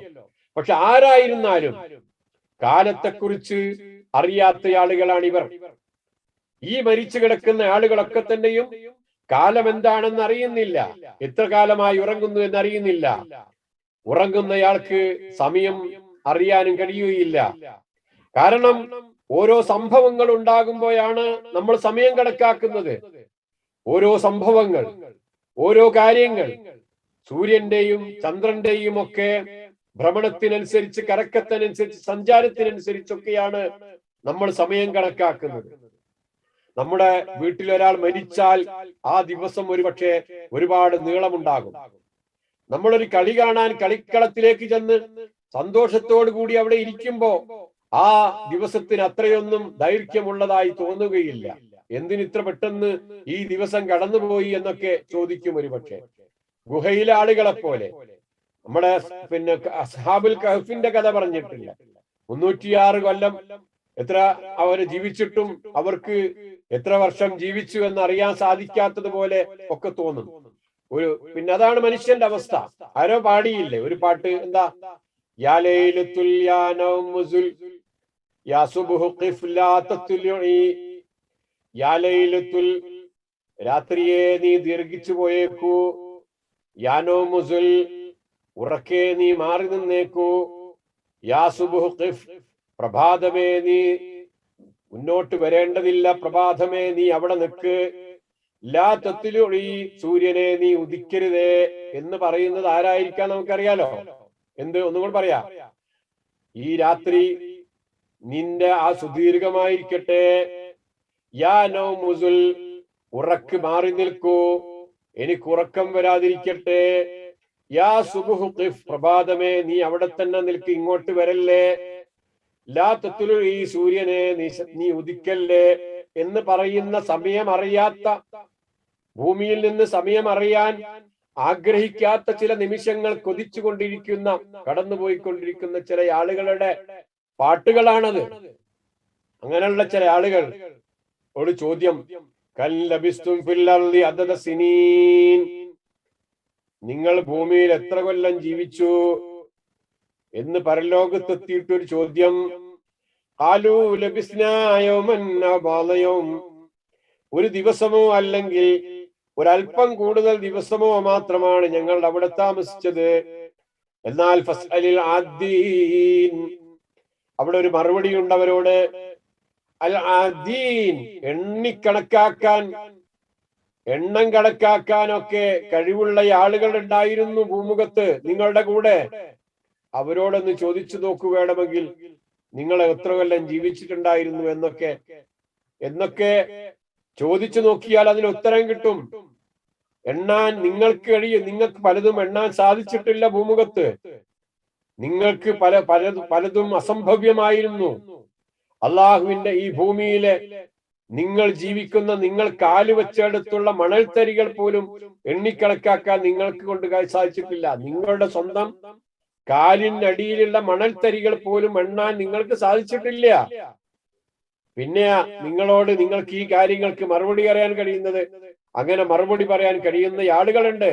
പക്ഷെ ആരായിരുന്നാലും കാലത്തെക്കുറിച്ച് അറിയാത്ത ആളുകളാണ് ഇവർ. ഈ മരിച്ചു കിടക്കുന്ന ആളുകളൊക്കെ തന്നെയും കാലം എന്താണെന്ന് അറിയുന്നില്ല. എത്ര കാലമായി ഉറങ്ങുന്നു എന്നറിയുന്നില്ല. ഉറങ്ങുന്നയാൾക്ക് സമയം അറിയാനും കഴിയുകയില്ല. കാരണം ഓരോ സംഭവങ്ങൾ ഉണ്ടാകുമ്പോഴാണ് നമ്മൾ സമയം കണക്കാക്കുന്നത്. ഓരോ സംഭവങ്ങൾ, ഓരോ കാര്യങ്ങൾ, സൂര്യന്റെയും ചന്ദ്രന്റെയും ഒക്കെ ഭ്രമണത്തിനനുസരിച്ച്, കറക്കത്തിനനുസരിച്ച്, സഞ്ചാരത്തിനനുസരിച്ചൊക്കെയാണ് നമ്മൾ സമയം കണക്കാക്കുന്നത്. നമ്മുടെ വീട്ടിൽ ഒരാൾ മരിച്ചാൽ ആ ദിവസം ഒരുപക്ഷെ ഒരുപാട് നീളമുണ്ടാകും. നമ്മളൊരു കളി കാണാൻ കളിക്കളത്തിലേക്ക് ചെന്ന് സന്തോഷത്തോടു കൂടി അവിടെ ഇരിക്കുമ്പോ ആ ദിവസത്തിന് അത്രയൊന്നും ദൈർഘ്യമുള്ളതായി തോന്നുകയില്ല. എന്തിനിത്ര പെട്ടെന്ന് ഈ ദിവസം കടന്നുപോയി എന്നൊക്കെ ചോദിക്കും ഒരുപക്ഷെ. ഗുഹയിലെ ആളുകളെ പോലെ നമ്മുടെ അസ്ഹാബുൽ കഹ്ഫിന്റെ കഥ പറഞ്ഞിട്ടില്ല. 306 കൊല്ലം എത്ര അവർ ജീവിച്ചിട്ടും അവർക്ക് എത്ര വർഷം ജീവിച്ചു എന്ന് അറിയാൻ സാധിക്കാത്തതുപോലെ ഒക്കെ തോന്നും. അതാണ് മനുഷ്യന്റെ അവസ്ഥ. ആരോ പാടിയില്ലേ ഒരു പാട്ട്, എന്താ? യാ ലൈലത്തുൽ യാ നൗമുസുൽ യാ സുബ്ഹു ഖിഫ് ലാ തത്ലുഇ. യാ ലൈലത്തുൽ, രാത്രിയെ നീ ദീർഘിച്ചു പോയേക്കൂ. യാ നൗമുസുൽ, ഉറക്കെ നീ മാറി നിന്നേക്കൂ. യാ സുബ്ഹു ഖിഫ്, പ്രഭാതമേ നീ മുന്നോട്ട് വരേണ്ടതില്ല, പ്രഭാതമേ നീ അവിടെ നിൽക്ക്. ലാ തത്തിലു, ഈ സൂര്യനെ നീ ഉദിക്കരുതേ എന്ന് പറയുന്നത് ആരായിരിക്കാം നമുക്കറിയാലോ. എന്ത്, ഒന്നും കൂടെ പറയാ, ഈ രാത്രി നിന്റെ ആ സുദീർഘമായിരിക്കട്ടെ. യാ നൗമുസുൽ, ഉറക്ക് മാറി നിൽക്കൂ, എനിക്ക് ഉറക്കം വരാതിരിക്കട്ടെ. യാ സുബ്ഹു ഖിഫ്, പ്രഭാതമേ നീ അവിടെ തന്നെ നിൽക്ക്, ഇങ്ങോട്ട് വരല്ലേ. ലാ തത്തുലു, ഈ സൂര്യനെ നീ ഉദിക്കല്ലേ എന്ന് പറയുന്ന സമയം അറിയാത്ത, ഭൂമിയിൽ നിന്ന് സമയം അറിയാൻ ആഗ്രഹിക്കാത്ത ചില നിമിഷങ്ങൾ കൊതിച്ചുകൊണ്ടിരിക്കുന്ന, കടന്നുപോയിക്കൊണ്ടിരിക്കുന്ന ചില ആളുകളുടെ പാട്ടുകളാണത്. അങ്ങനെയുള്ള ചില ആളുകൾ ഒരു ചോദ്യം, കല്ലബിസ്തും ഫിൽ അർളി അദദ സിനീൻ, നിങ്ങൾ ഭൂമിയിൽ എത്ര കൊല്ലം ജീവിച്ചു എന്ന് പരലോകത്തെത്തിയിട്ടൊരു ചോദ്യം. ഖാലൂ ലബിസ്നാ യൗമൻ ഔ ബഅദ യൗം, ഒരു ദിവസമോ അല്ലെങ്കിൽ ഒരല്പം കൂടുതൽ ദിവസമോ മാത്രമാണ് ഞങ്ങൾ അവിടെ താമസിച്ചത്. എന്നാൽ ഫസ്അലിൽ ആദീൻ, അവിടെ ഒരു മറുപടി ഉണ്ട് അവരോട്. അൽ ആദീൻ, എണ്ണിക്കണക്കാക്കാൻ, എണ്ണം കണക്കാക്കാനൊക്കെ കഴിവുള്ള ആളുകൾ ഉണ്ടായിരുന്നു ഭൂമുഖത്ത് നിങ്ങളുടെ കൂടെ. അവരോടൊന്ന് ചോദിച്ചു നോക്കു വേണമെങ്കിൽ, നിങ്ങൾ എത്ര കൊല്ലം ജീവിച്ചിട്ടുണ്ടായിരുന്നു എന്നൊക്കെ ചോദിച്ചു നോക്കിയാൽ അതിന് ഉത്തരം കിട്ടും. എണ്ണാൻ നിങ്ങൾക്ക് കഴിയും, നിങ്ങൾക്ക് പലതും എണ്ണാൻ സാധിച്ചിട്ടില്ല ഭൂമുഖത്ത്. നിങ്ങൾക്ക് പലതും അസംഭവ്യമായിരുന്നു. അള്ളാഹുവിന്റെ ഈ ഭൂമിയിലെ നിങ്ങൾ ജീവിക്കുന്ന, നിങ്ങൾ കാലുവെച്ചെടുത്തുള്ള മണൽത്തരികൾ പോലും എണ്ണിക്കണക്കാക്കാൻ നിങ്ങൾക്ക് കൊണ്ട് സാധിച്ചിട്ടില്ല. നിങ്ങളുടെ സ്വന്തം കാലിനടിയിലുള്ള മണൽത്തരികൾ പോലും എണ്ണാൻ നിങ്ങൾക്ക് സാധിച്ചിട്ടില്ല. പിന്നെ നിങ്ങളോട്, നിങ്ങൾക്ക് ഈ കാര്യങ്ങൾക്ക് മറുപടി പറയാൻ കഴിയുന്നത്, അങ്ങനെ മറുപടി പറയാൻ കഴിയുന്ന ആളുകളുണ്ട്,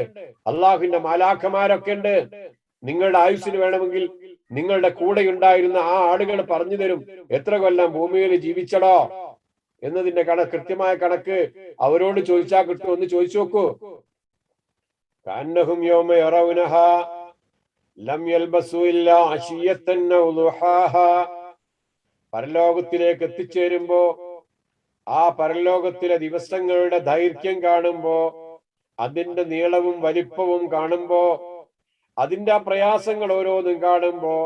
അള്ളാഹുവിന്റെ മാലാഖമാരൊക്കെ ഉണ്ട്. നിങ്ങളുടെ ആയുസ്സിന് വേണമെങ്കിൽ നിങ്ങളുടെ കൂടെ ഉണ്ടായിരുന്ന ആ ആളുകൾ പറഞ്ഞു തരും എത്ര കൊല്ലം ഭൂമിയിൽ ജീവിച്ചടോ എന്നതിന്റെ കൃത്യമായ കണക്ക് അവരോട് ചോദിച്ചാൽ കിട്ടും. ഒന്ന് ചോദിച്ചു നോക്കൂ. കഅന്നഹും യൗമ യറൗനഹാ ലം യൽബസു ഇല്ലാ അശിയത്തൻ ഔ ദുഹാഹാ, പരലോകത്തിലേക്ക് എത്തിച്ചേരുമ്പോ, ആ പരലോകത്തിലെ ദിവസങ്ങളുടെ ദൈർഘ്യം കാണുമ്പോ, അതിന്റെ നീളവും വലിപ്പവും കാണുമ്പോ, അതിന്റെ ആ പ്രയാസങ്ങൾ ഓരോന്നും കാണുമ്പോ,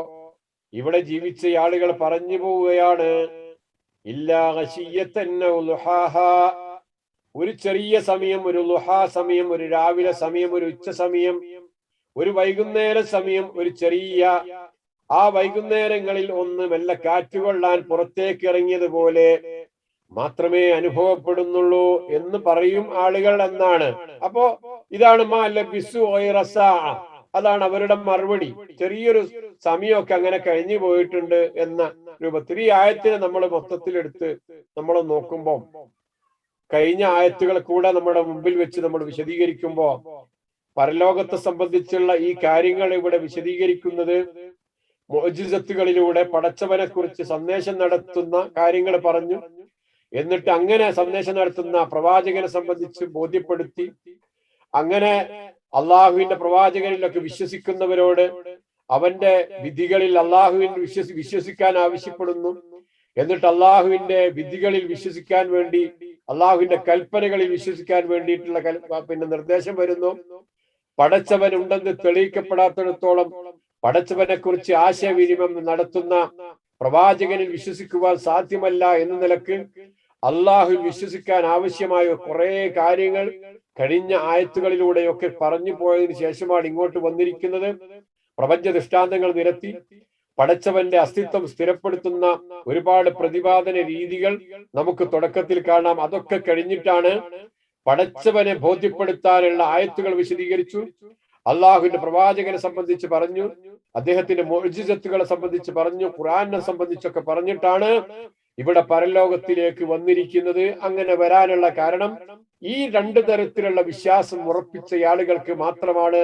ഇവിടെ ജീവിച്ച ആളുകൾ പറഞ്ഞു പോവുകയാണ്, ഇല്ലാ അശിയത്തൻ ഔ ദുഹാഹാ, ഒരു ചെറിയ സമയം, ഒരു ലുഹാ സമയം, ഒരു രാവിലെ സമയം, ഒരു ഉച്ച സമയം, ഒരു വൈകുന്നേര സമയം, ഒരു ചെറിയ, ആ വൈകുന്നേരങ്ങളിൽ ഒന്ന് മെല്ലെ കാറ്റുകൊള്ളാൻ പുറത്തേക്ക് ഇറങ്ങിയതുപോലെ മാത്രമേ അനുഭവപ്പെടുന്നുള്ളൂ എന്ന് പറയും ആളുകൾ എന്നാണ്. അപ്പോ ഇതാണ് മാ ലബിസു ഗൈറ സാഅ, അതാണ് അവരുടെ മറുപടി. ചെറിയൊരു സമയമൊക്കെ അങ്ങനെ കഴിഞ്ഞു പോയിട്ടുണ്ട് എന്ന രൂപത്തിൽ ഈ ആയത്തിനെ നമ്മൾ മൊത്തത്തിലെടുത്ത് നമ്മൾ നോക്കുമ്പോൾ, കഴിഞ്ഞ ആയത്തുകൾ കൂടെ നമ്മുടെ മുമ്പിൽ വെച്ച് നമ്മൾ വിശദീകരിക്കുമ്പോ, പരലോകത്തെ സംബന്ധിച്ചുള്ള ഈ കാര്യങ്ങൾ ഇവിടെ വിശദീകരിക്കുന്നത് മുഅ്ജിസത്തുകളിലൂടെ പടച്ചവനെ കുറിച്ച് സന്ദേശം നടത്തുന്ന കാര്യങ്ങൾ പറഞ്ഞു. എന്നിട്ട് അങ്ങനെ സന്ദേശം നടത്തുന്ന പ്രവാചകനെ സംബന്ധിച്ച് ബോധ്യപ്പെടുത്തി, അങ്ങനെ അള്ളാഹുവിന്റെ പ്രവാചകരിലൊക്കെ വിശ്വസിക്കുന്നവരോട് അവന്റെ വിധികളിൽ അള്ളാഹുവിൽ വിശ്വസിക്കാൻ ആവശ്യപ്പെടുന്നു. എന്നിട്ട് അള്ളാഹുവിന്റെ വിധികളിൽ വിശ്വസിക്കാൻ വേണ്ടി, അള്ളാഹുവിന്റെ കൽപ്പനകളിൽ വിശ്വസിക്കാൻ വേണ്ടിയിട്ടുള്ള നിർദ്ദേശം വരുന്നു. പടച്ചവൻ ഉണ്ടെന്ന് തെളിയിക്കപ്പെടാത്തിടത്തോളം പടച്ചവനെ കുറിച്ച് ആശയവിനിമയം നടത്തുന്ന പ്രവാചകനിൽ വിശ്വസിക്കുവാൻ സാധ്യമല്ല എന്ന നിലക്ക് അള്ളാഹുവിൽ വിശ്വസിക്കാൻ ആവശ്യമായ കുറെ കാര്യങ്ങൾ കഴിഞ്ഞ ആയത്തുകളിലൂടെയൊക്കെ പറഞ്ഞു പോയതിനു ശേഷമാണ് ഇങ്ങോട്ട് വന്നിരിക്കുന്നത്. പ്രപഞ്ച ദൃഷ്ടാന്തങ്ങൾ നിരത്തി പടച്ചവന്റെ അസ്തിത്വം സ്ഥിരപ്പെടുത്തുന്ന ഒരുപാട് പ്രതിപാദന രീതികൾ നമുക്ക് തുടക്കത്തിൽ കാണാം. അതൊക്കെ കഴിഞ്ഞിട്ടാണ് പടച്ചവനെ ബോധ്യപ്പെടുത്താനുള്ള ആയത്തുകൾ വിശദീകരിച്ചു. അള്ളാഹുവിന്റെ പ്രവാചകനെ സംബന്ധിച്ച് പറഞ്ഞു, അദ്ദേഹത്തിന്റെ മുഅ്ജിസത്തുകളെ സംബന്ധിച്ച് പറഞ്ഞു, ഖുർആനെ സംബന്ധിച്ചൊക്കെ പറഞ്ഞിട്ടാണ് ഇവിടെ പരലോകത്തിലേക്ക് വന്നിരിക്കുന്നത്. അങ്ങനെ വരാനുള്ള കാരണം, ഈ രണ്ടു തരത്തിലുള്ള വിശ്വാസം ഉറപ്പിച്ച ആളുകൾക്ക് മാത്രമാണ്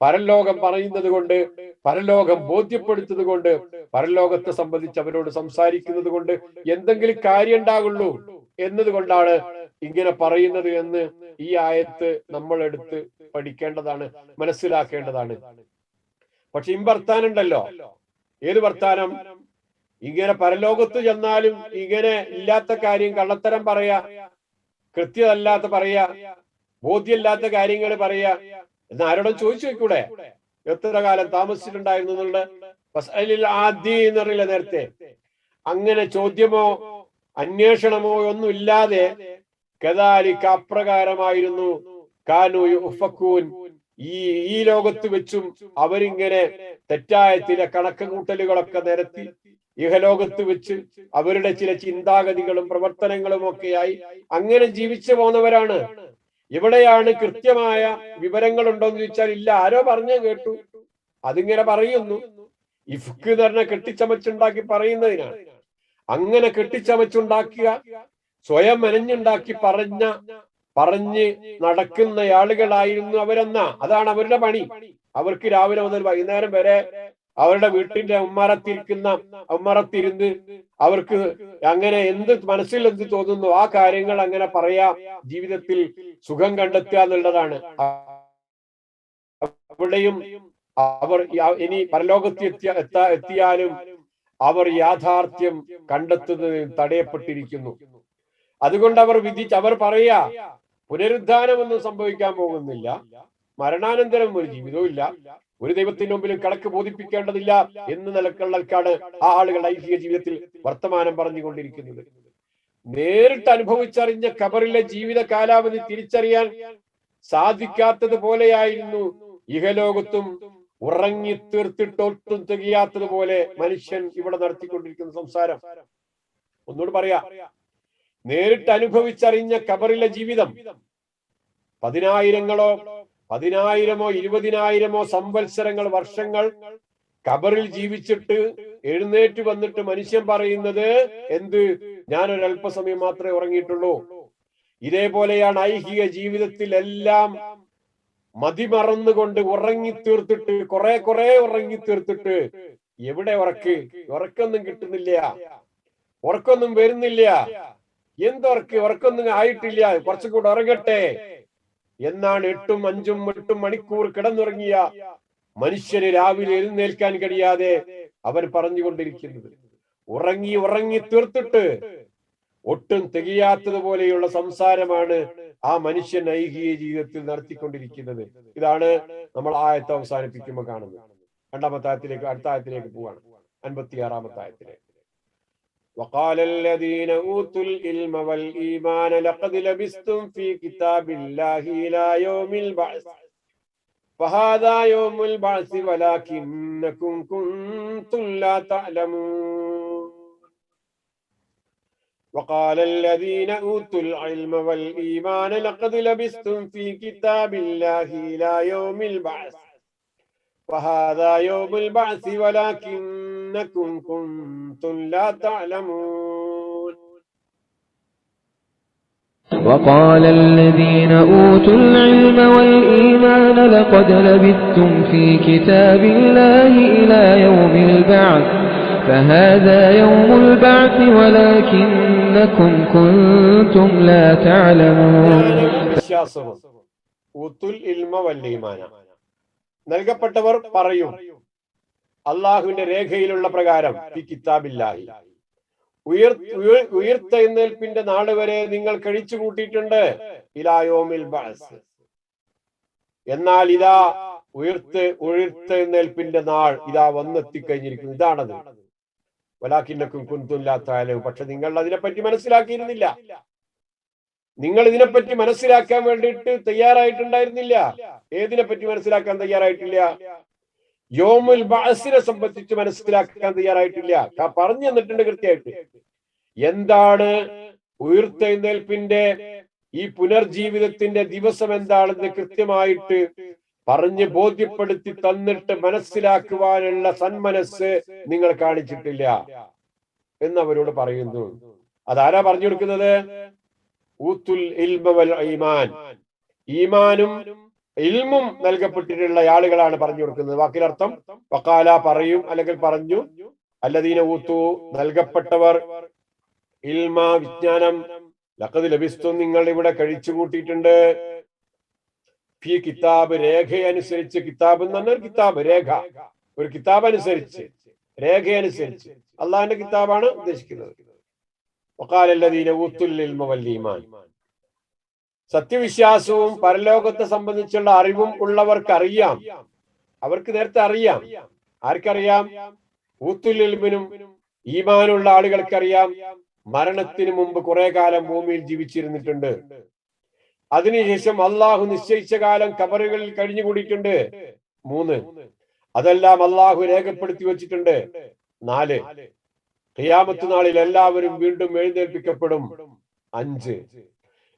പരലോകം പറയുന്നത് കൊണ്ട്, പരലോകം ബോധ്യപ്പെടുത്തുന്നത് കൊണ്ട്, പരലോകത്തെ സംബന്ധിച്ച് അവരോട് സംസാരിക്കുന്നത് കൊണ്ട് എന്തെങ്കിലും കാര്യം ഉണ്ടാകുള്ളൂ എന്നതുകൊണ്ടാണ് ഇങ്ങനെ പറയുന്നത് എന്ന് ഈ ആയത്ത് നമ്മൾ എടുത്ത് പഠിക്കേണ്ടതാണ്, മനസ്സിലാക്കേണ്ടതാണ്. പക്ഷെ വർത്താനുണ്ടല്ലോ, ഏത് വർത്താനം? ഇങ്ങനെ പരലോകത്ത് ചെന്നാലും ഇങ്ങനെ ഇല്ലാത്ത കാര്യം കള്ളത്തരം പറയാ, കൃത്യമല്ലാത്ത പറയാ, ബോധ്യമില്ലാത്ത കാര്യങ്ങൾ പറയാ എന്ന് ആരോടും ചോദിച്ചു വെക്കൂടെ? എത്ര കാലം താമസിച്ചിട്ടുണ്ടായിരുന്നു എന്നുള്ള ആദ്യ എന്നറിയില്ല നേരത്തെ. അങ്ങനെ ചോദ്യമോ അന്വേഷണമോ ഒന്നും ഇല്ലാതെ കദാലിക അപ്രകാരമായിരുന്നു കാനു യുഫക്കൂൻ, ഈ ലോകത്ത് വെച്ചും അവരിങ്ങനെ തെറ്റായ ചില കണക്ക് കൂട്ടലുകളൊക്കെ നിരത്തി ഇഹലോകത്ത് വെച്ച് അവരുടെ ചില ചിന്താഗതികളും പ്രവർത്തനങ്ങളും ഒക്കെയായി അങ്ങനെ ജീവിച്ചു പോന്നവരാണ്. ഇവിടെയാണ് കൃത്യമായ വിവരങ്ങൾ ഉണ്ടോന്ന് ചോദിച്ചാൽ ഇല്ല, ആരോ പറഞ്ഞു കേട്ടു, അതിങ്ങനെ പറയുന്നു. ഇഫ്ക് എന്ന് പറഞ്ഞ കെട്ടിച്ചമച്ചുണ്ടാക്കി പറയുന്നതിനാണ്. അങ്ങനെ കെട്ടിച്ചമച്ചുണ്ടാക്കിയ സ്വയം മെനഞ്ഞുണ്ടാക്കി പറഞ്ഞ് നടക്കുന്ന ആളുകളായിരുന്നു അവരെന്ന. അതാണ് അവരുടെ പണി. അവർക്ക് രാവിലെ മുതൽ വൈകുന്നേരം വരെ അവരുടെ വീട്ടിന്റെ ഉമ്മറത്തിരുന്ന് അവർക്ക് അങ്ങനെ എന്ത് മനസ്സിൽ എന്ത് തോന്നുന്നു ആ കാര്യങ്ങൾ അങ്ങനെ പറയാ, ജീവിതത്തിൽ സുഖം കണ്ടെത്തുക എന്നുള്ളതാണ്. അവിടെയും അവർ ഇനി പരലോകത്ത് എത്തിയാലും അവർ യാഥാർത്ഥ്യം കണ്ടെത്തുന്നതിൽ തടയപ്പെട്ടിരിക്കുന്നു. അതുകൊണ്ട് അവർ പറയാ, പുനരുദ്ധാനമൊന്നും സംഭവിക്കാൻ പോകുന്നില്ല, മരണാനന്തരം ഒരു ജീവിതവും ഇല്ല, ഒരു ദൈവത്തിന്റെ മുമ്പിലും കണക്ക് ബോധിപ്പിക്കേണ്ടതില്ല എന്ന നിലക്കുള്ളക്കാണ് ആ ആളുകൾ ഐഹിക ജീവിതത്തിൽ വർത്തമാനം പറഞ്ഞുകൊണ്ടിരിക്കുന്നത്. നേരിട്ട് അനുഭവിച്ചറിഞ്ഞ ഖബറിലെ ജീവിത കാലാവധി തിരിച്ചറിയാൻ സാധിക്കാത്തത് പോലെയായിരുന്നു ഇഹലോകത്തും ഉറങ്ങി തീർത്തിട്ടൊട്ടും തികയാത്തതുപോലെ മനുഷ്യൻ ഇവിടെ നടത്തിക്കൊണ്ടിരിക്കുന്ന സംസാരം. ഒന്നുകൂടി പറയാ, നേരിട്ട് അനുഭവിച്ചറിഞ്ഞ ഖബറിലെ ജീവിതം 10,000-ങ്ങളോ 20,000-മോ സംവത്സരങ്ങൾ, വർഷങ്ങൾ ഖബറിൽ ജീവിച്ചിട്ട് എഴുന്നേറ്റ് വന്നിട്ട് മനുഷ്യൻ പറയുന്നത് എന്ത്? ഞാനൊരല്പസമയം മാത്രമേ ഉറങ്ങിയിട്ടുള്ളൂ. ഇതേപോലെയാണ് ഐഹിക ജീവിതത്തിൽ എല്ലാം മതിമറന്നുകൊണ്ട് ഉറങ്ങിത്തീർത്തിട്ട് കുറെ ഉറങ്ങിത്തീർത്തിട്ട് എവിടെ ഉറക്കൊന്നും കിട്ടുന്നില്ല, ഉറക്കൊന്നും വരുന്നില്ല. ഉറക്കൊന്നും ആയിട്ടില്ല, കുറച്ചും കൂടെ ഉറങ്ങട്ടെ എന്നാണ് 8 മണിക്കൂർ കിടന്നുറങ്ങിയ മനുഷ്യന് രാവിലെ എഴുന്നേൽക്കാൻ കഴിയാതെ അവൻ പറഞ്ഞുകൊണ്ടിരിക്കുന്നത്. ഉറങ്ങി തീർത്തിട്ട് ഒട്ടും തികയാത്തതുപോലെയുള്ള സംസാരമാണ് ആ മനുഷ്യൻ ഐഹിക ജീവിതത്തിൽ നടത്തിക്കൊണ്ടിരിക്കുന്നത്. ഇതാണ് നമ്മൾ ആയത്ത് അവസാനിപ്പിക്കുമ്പോൾ കാണുന്നത്. രണ്ടാമത്തെ ആയത്തിലേക്ക്, അടുത്ത ആയത്തിലേക്ക് പോവാണ്, 56-ാമത്തെ ആയത്തിലേക്ക്. وقال الذين اوتوا العلم والايمان لقد لبثتم في كتاب الله الى يوم البعث فهذا يوم البعث ولكنكم كنتم لا تعلمون. وقال الذين اوتوا العلم والايمان لقد لبثتم في كتاب الله الى يوم البعث فهذا يوم البعث ولكنكم كنتم لا تعلمون. وقال الذين أوتوا العلم والإيمان لقد لبثتم في كتاب الله إلى يوم البعث فهذا يوم البعث ولكنكم كنتم لا تعلمون. ഊത്തുൽ ഇൽമ വൽ ഈമാന, നൽകപ്പെട്ടവർ പറയും അള്ളാഹുവിന്റെ രേഖയിലുള്ള പ്രകാരം ഫി കിതാബില്ലാഹി, ഉയർത്തെഴുന്നേൽപ്പിന്റെ നാൾ വരെ നിങ്ങൾ കഴിച്ചു കൂട്ടിയിട്ടുണ്ട്. ഇലാ യൗമിൽ ബഅസ്, എന്നാൽ ഇതാ ഉയർത്തെഴുന്നേൽപ്പിന്റെ നാൾ ഇതാ വന്നെത്തിക്കഴിഞ്ഞിരിക്കുന്നു. ഇതാണത്. വലാകിന്നകും കുൻതും ലാ തഅലമൂൻ, പക്ഷെ നിങ്ങൾ അതിനെപ്പറ്റി മനസ്സിലാക്കിയിരുന്നില്ല. നിങ്ങൾ ഇതിനെപ്പറ്റി മനസ്സിലാക്കാൻ വേണ്ടിയിട്ട് തയ്യാറായിട്ടുണ്ടായിരുന്നില്ല. ഏതിനെപ്പറ്റി മനസ്സിലാക്കാൻ തയ്യാറായിട്ടില്ല? യോമുൽ ബഅസിനെ സംബന്ധിച്ച് മനസ്സിലാക്കാൻ തയ്യാറായിട്ടില്ല. പറഞ്ഞു തന്നിട്ടുണ്ട് കൃത്യമായിട്ട്. എന്താണ് ഉയർത്തെഴുന്നേൽപ്പിന്റെ ഈ പുനർജീവിതത്തിന്റെ ദിവസം എന്താണെന്ന് കൃത്യമായിട്ട് പറഞ്ഞ് ബോധ്യപ്പെടുത്തി തന്നിട്ട് മനസ്സിലാക്കുവാനുള്ള സന്മനസ് നിങ്ങൾ കാണിച്ചിട്ടില്ല എന്നവരോട് പറയുന്നു. അതാരാ പറഞ്ഞു കൊടുക്കുന്നത്? ഊത്തുൽ ഇൽമ വൽ ഈമാൻ, ഈമാനും ഇൽമും നൽകപ്പെട്ടിട്ടുള്ള ആളുകളാണ് പറഞ്ഞു കൊടുക്കുന്നത്. വാക്കിലർത്ഥം വഖാല പറയും, അല്ലെങ്കിൽ പറഞ്ഞു, അല്ലദീന ഊത്തു നൽകപ്പെട്ടവർ, ഇൽമ വിജ്ഞാനം, ലഖദ് ലബിസ്തും നിങ്ങൾ ഇവിടെ കഴിച്ചു കൂട്ടിയിട്ടുണ്ട്, ഫി കിതാബ് രേഖയനുസരിച്ച്. കിതാബ് എന്ന് പറഞ്ഞാൽ കിതാബ് രേഖ, ഒരു കിതാബ് അനുസരിച്ച്, രേഖയനുസരിച്ച് അള്ളാഹിന്റെ കിതാബാണ് ഉദ്ദേശിക്കുന്നത്. വഖാല അല്ലദീന ഊത്തുൽ ഇൽമ വൽ ഈമാൻ, സത്യവിശ്വാസവും പരലോകത്തെ സംബന്ധിച്ചുള്ള അറിവും ഉള്ളവർക്ക് അറിയാം. അവർക്ക് നേരത്തെ അറിയാം. ആർക്കറിയാം? ഊത്തുൽ ഇൽമിനും ഈമാനുള്ള ആളുകൾക്കറിയാം മരണത്തിന് മുമ്പ് കുറെ കാലം ഭൂമിയിൽ ജീവിച്ചിരുന്നിട്ടുണ്ട്. അതിനുശേഷം അള്ളാഹു നിശ്ചയിച്ച കാലം ഖബറുകളിൽ കഴിഞ്ഞുകൂടിയിട്ടുണ്ട്. 3, അതെല്ലാം അള്ളാഹു രേഖപ്പെടുത്തി വച്ചിട്ടുണ്ട്. 4, ഖിയാമത്ത് നാളിൽ എല്ലാവരും വീണ്ടും എഴുന്നേൽപ്പിക്കപ്പെടും. 5,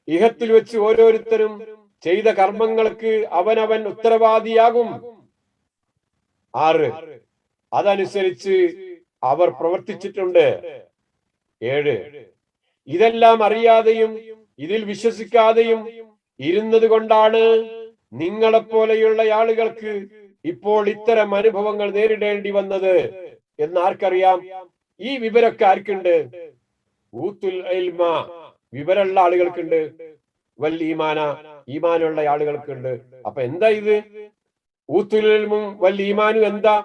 ഇഹത്തിൽ വെച്ച് ഓരോരുത്തരും ചെയ്ത കർമ്മങ്ങൾക്ക് അവനവൻ ഉത്തരവാദിയാകും. 6, അതനുസരിച്ച് അവർ പ്രവർത്തിച്ചിട്ടുണ്ട്. 7, ഇതെല്ലാം അറിയാതെയും ഇതിൽ വിശ്വസിക്കാതെയും ഇരുന്നത് കൊണ്ടാണ് നിങ്ങളെപ്പോലെയുള്ള ആളുകൾക്ക് ഇപ്പോൾ ഇത്തരം അനുഭവങ്ങൾ നേരിടേണ്ടി വന്നത് എന്ന് ആർക്കറിയാം? ഈ വിവരമൊക്കെ ആർക്കുണ്ട്? ഊത്തുൽ ഇൽമ, വിവരമുള്ള ആളുകൾക്കുണ്ട്. വൽ ഈമാന, ഈമാനുള്ള ആളുകൾക്കുണ്ട്. അപ്പൊ എന്താ ഇത്? ഊത്തുൽ ഇൽമും വൽ ഈമാനും എന്താ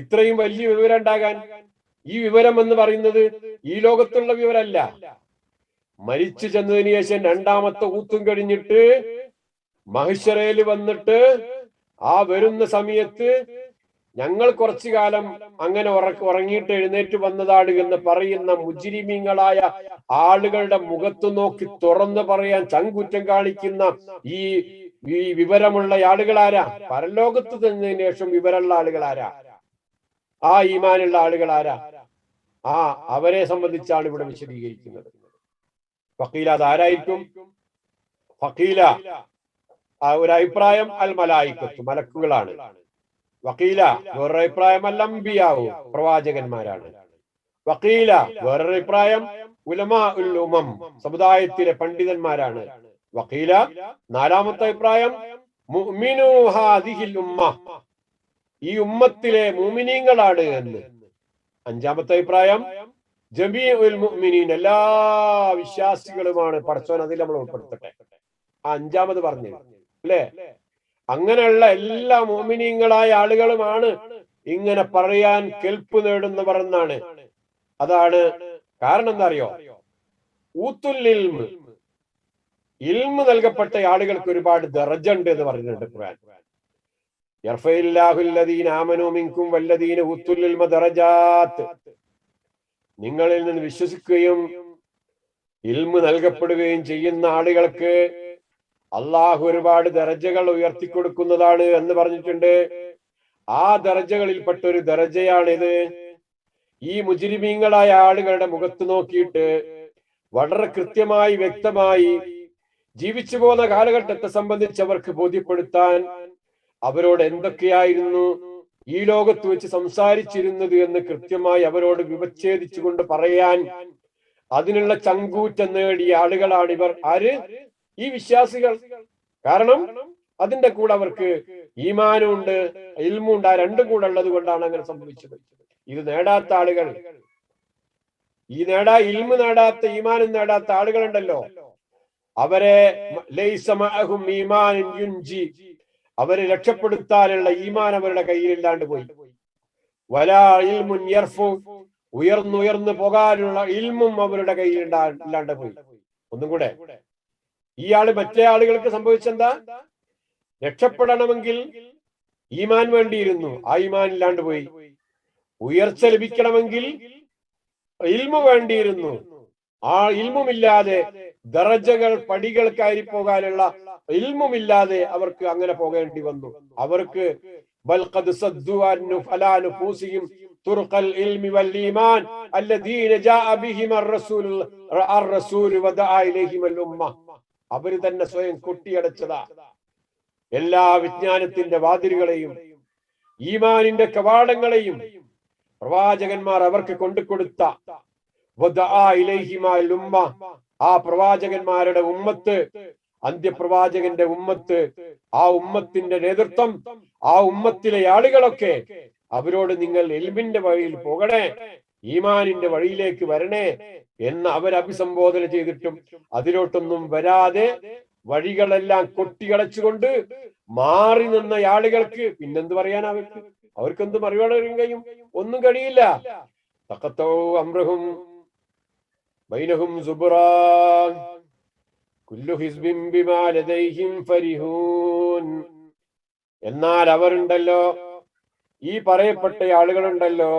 ഇത്രയും വലിയ വിവരം ഉണ്ടാകാൻ? ഈ വിവരം എന്ന് പറയുന്നത് ഈ ലോകത്തുള്ള വിവരമല്ല. മരിച്ചു ചെന്നതിന് ശേഷം രണ്ടാമത്തെ ഊത്തും കഴിഞ്ഞിട്ട് മഹിശറയിൽ വന്നിട്ട് ആ വരുന്ന സമയത്ത് ഞങ്ങൾ കുറച്ചു കാലം അങ്ങനെ ഉറങ്ങിയിട്ട് എഴുന്നേറ്റ് വന്നതാണ് എന്ന് പറയുന്ന മുജ്രിമീങ്ങളായ ആളുകളുടെ മുഖത്ത് നോക്കി തുറന്നു പറയാൻ ചങ്കുറ്റം കാണിക്കുന്ന ഈ വിവരമുള്ള ആളുകളാരാ? പരലോകത്ത് തന്നതിന് ശേഷം വിവരമുള്ള ആളുകളാരാ? ആ ഈമാനുള്ള ആളുകളാരാ? അവരെ സംബന്ധിച്ചാണ് ഇവിടെ വിശദീകരിക്കുന്നത്. ഫഖീല, അതാരായിരിക്കും? ഫഖീല ഒരു അഭിപ്രായം അൽ മലായിക്കത്ത്, മലക്കുകളാണ്. വഖീല വേറൊരു അഭിപ്രായം അൽ അംബിയാവു, പ്രവാചകന്മാരാണ്. വഖീല വേറൊരു അഭിപ്രായം ഉലമാ ഉൽ ഉമം, സമുദായത്തിലെ പണ്ഡിതന്മാരാണ്. വഖീല നാലാമത്തെ അഭിപ്രായം മുഅ്മിനു ഹാദിഹിൽ ഉമ്മ, ഈ ഉമ്മത്തിലെ മുഅ്മിനീങ്ങളാണ് എന്ന്. അഞ്ചാമത്തെ അഭിപ്രായം ജമീഉൽ മുഅ്മിനീൻ, എല്ലാ വിശ്വാസികളുമാണ്. പടച്ചോൻ അതിൽ നമ്മൾ ഉൾപ്പെടുത്തട്ടെ. അഞ്ചാമത് പറഞ്ഞു അല്ലേ? അങ്ങനെയുള്ള എല്ലാ മുഅ്മിനീങ്ങളായ ആളുകളുമാണ് ഇങ്ങനെ പറയാൻ കെൽപ്പ് നേടുന്നവർ എന്നാണ്. അതാണ് കാരണം. എന്താ അറിയോ? ഊത്തുൽ ഇൽമ്, ഇൽമ് നൽകപ്പെട്ട ആളുകൾക്ക് ഒരുപാട് ദറജ ഉണ്ട് എന്ന് പറഞ്ഞിട്ടുണ്ട് ഖുർആൻ. യർഫഇല്ലാഹു അല്ലദീന ആമനൂ മിൻകും വല്ലദീന ഊത്തുൽ ഇൽമ ദറജാത്ത്, നിങ്ങളിൽ നിന്ന് വിശ്വസിക്കുകയും ഇൽമ് നൽകപ്പെടുകയും ചെയ്യുന്ന ആളുകൾക്ക് അള്ളാഹു ഒരുപാട് ദറജകൾ ഉയർത്തിക്കൊടുക്കുന്നതാണ് എന്ന് പറഞ്ഞിട്ടുണ്ട്. ആ ദറജകളിൽപ്പെട്ട ഒരു ദറജയാണിത്. ഈ മുജ്രിമീങ്ങളായ ആളുകളുടെ മുഖത്ത് നോക്കിയിട്ട് വളരെ കൃത്യമായി വ്യക്തമായി ജീവിച്ചു പോന്ന കാലഘട്ടത്തെ സംബന്ധിച്ച് അവർക്ക് ബോധ്യപ്പെടുത്താൻ അവരോട് എന്തൊക്കെയായിരുന്നു ഈ ലോകത്ത് വെച്ച് സംസാരിച്ചിരുന്നത് എന്ന് കൃത്യമായി അവരോട് വിവച്ഛേദിച്ചുകൊണ്ട് പറയാൻ അതിനുള്ള ചങ്കൂറ്റം നേടിയ ആളുകളാണ് ഇവർ. ആര്? ഈ വിശ്വാസികൾ. കാരണം അതിന്റെ കൂടെ അവർക്ക് ഈമാനും ഉണ്ട്, ഇൽമും ഉണ്ട്. ആ രണ്ടും കൂടെ ഉള്ളത് കൊണ്ടാണ് അങ്ങനെ സംഭവിച്ചത്. ഇത് നേടാത്ത ആളുകൾ, ഇൽമു നേടാത്ത, ഈമാനും നേടാത്ത ആളുകളുണ്ടല്ലോ, അവരെ ലൈസ മഅഹും ഈമാനുൻ യുൻജി, അവരെ രക്ഷപ്പെടുത്താനുള്ള ഈമാൻ അവരുടെ കയ്യിലില്ലാണ്ട് പോയി. വലാ ഇൽമുൻ യർഫു, ഉയർന്നുയർന്നു പോകാനുള്ള ഇൽമും അവരുടെ കയ്യിൽ ഇല്ലാണ്ട് പോയി. ഒന്നും കൂടെ, ഈ മറ്റേ ആളുകൾക്ക് സംഭവിച്ചെന്താ? രക്ഷപ്പെടണമെങ്കിൽ ഈമാൻ വേണ്ടിയിരുന്നു, ആ ഈമാൻ ഇല്ലാണ്ട് പോയി. ഉയർച്ച ലഭിക്കണമെങ്കിൽ ഇൽമു വേണ്ടിയിരുന്നു, ആ ഇൽമുമില്ലാതെ ദറജകൾ, പടികൾ കയറി പോകാനുള്ള ഇൽമുമില്ലാതെ അവർക്ക് അങ്ങനെ പോകേണ്ടി വന്നു. അവർക്ക് ബൽഖദ് സദ്ദു അന്നു ഫലാ നുഫൂസിഹിം തുർഖൽ ഇൽമി വൽ ഈമാൻ അല്ലദീന ജാഅ ബിഹിം അർ-റസൂൽ വദഅ ഇലൈഹിം അൽ-ഉമ്മ, അവര് തന്നെ സ്വയം കൊട്ടിയടച്ചതാ എല്ലാ വിജ്ഞാനത്തിന്റെ വാതിലുകളെയും ഈമാനിന്റെ കവാടങ്ങളെയും പ്രവാചകന്മാർ അവർക്ക് കൊണ്ടുകൊടുത്ത വദഅ ഇലൈഹിം അൽ-ഉമ്മ, ആ പ്രവാചകന്മാരുടെ ഉമ്മത്ത്, അന്ത്യപ്രവാചകന്റെ ഉമ്മത്ത്, ആ ഉമ്മത്തിന്റെ നേതൃത്വം, ആ ഉമ്മത്തിലെ ആളുകളൊക്കെ അവരോട് നിങ്ങൾ ഇൽമിന്റെ വഴിയിൽ പോകണേ, ഈമാനിന്റെ വഴിയിലേക്ക് വരണേ എന്ന് അവരഭിസംബോധന ചെയ്തിട്ടും അതിലോട്ടൊന്നും വരാതെ വഴികളെല്ലാം കൊട്ടിയടച്ചുകൊണ്ട് മാറി നിന്ന ആളുകൾക്ക് പിന്നെന്ത് പറയാൻ? അവർക്കെന്ത് മറികടക്കാൻ കഴിയും? ഒന്നും കഴിയില്ല. തഖത്തൗ അംറഹും ബൈനഹും സുബ്റാ, കുല്ലു ഹിസ്ബിൻ ബിമാ ലദൈഹിം ഫരിഹൂൻ. എന്നാൽ അവരുണ്ടല്ലോ, ഈ പറയപ്പെട്ട ആളുകളുണ്ടല്ലോ,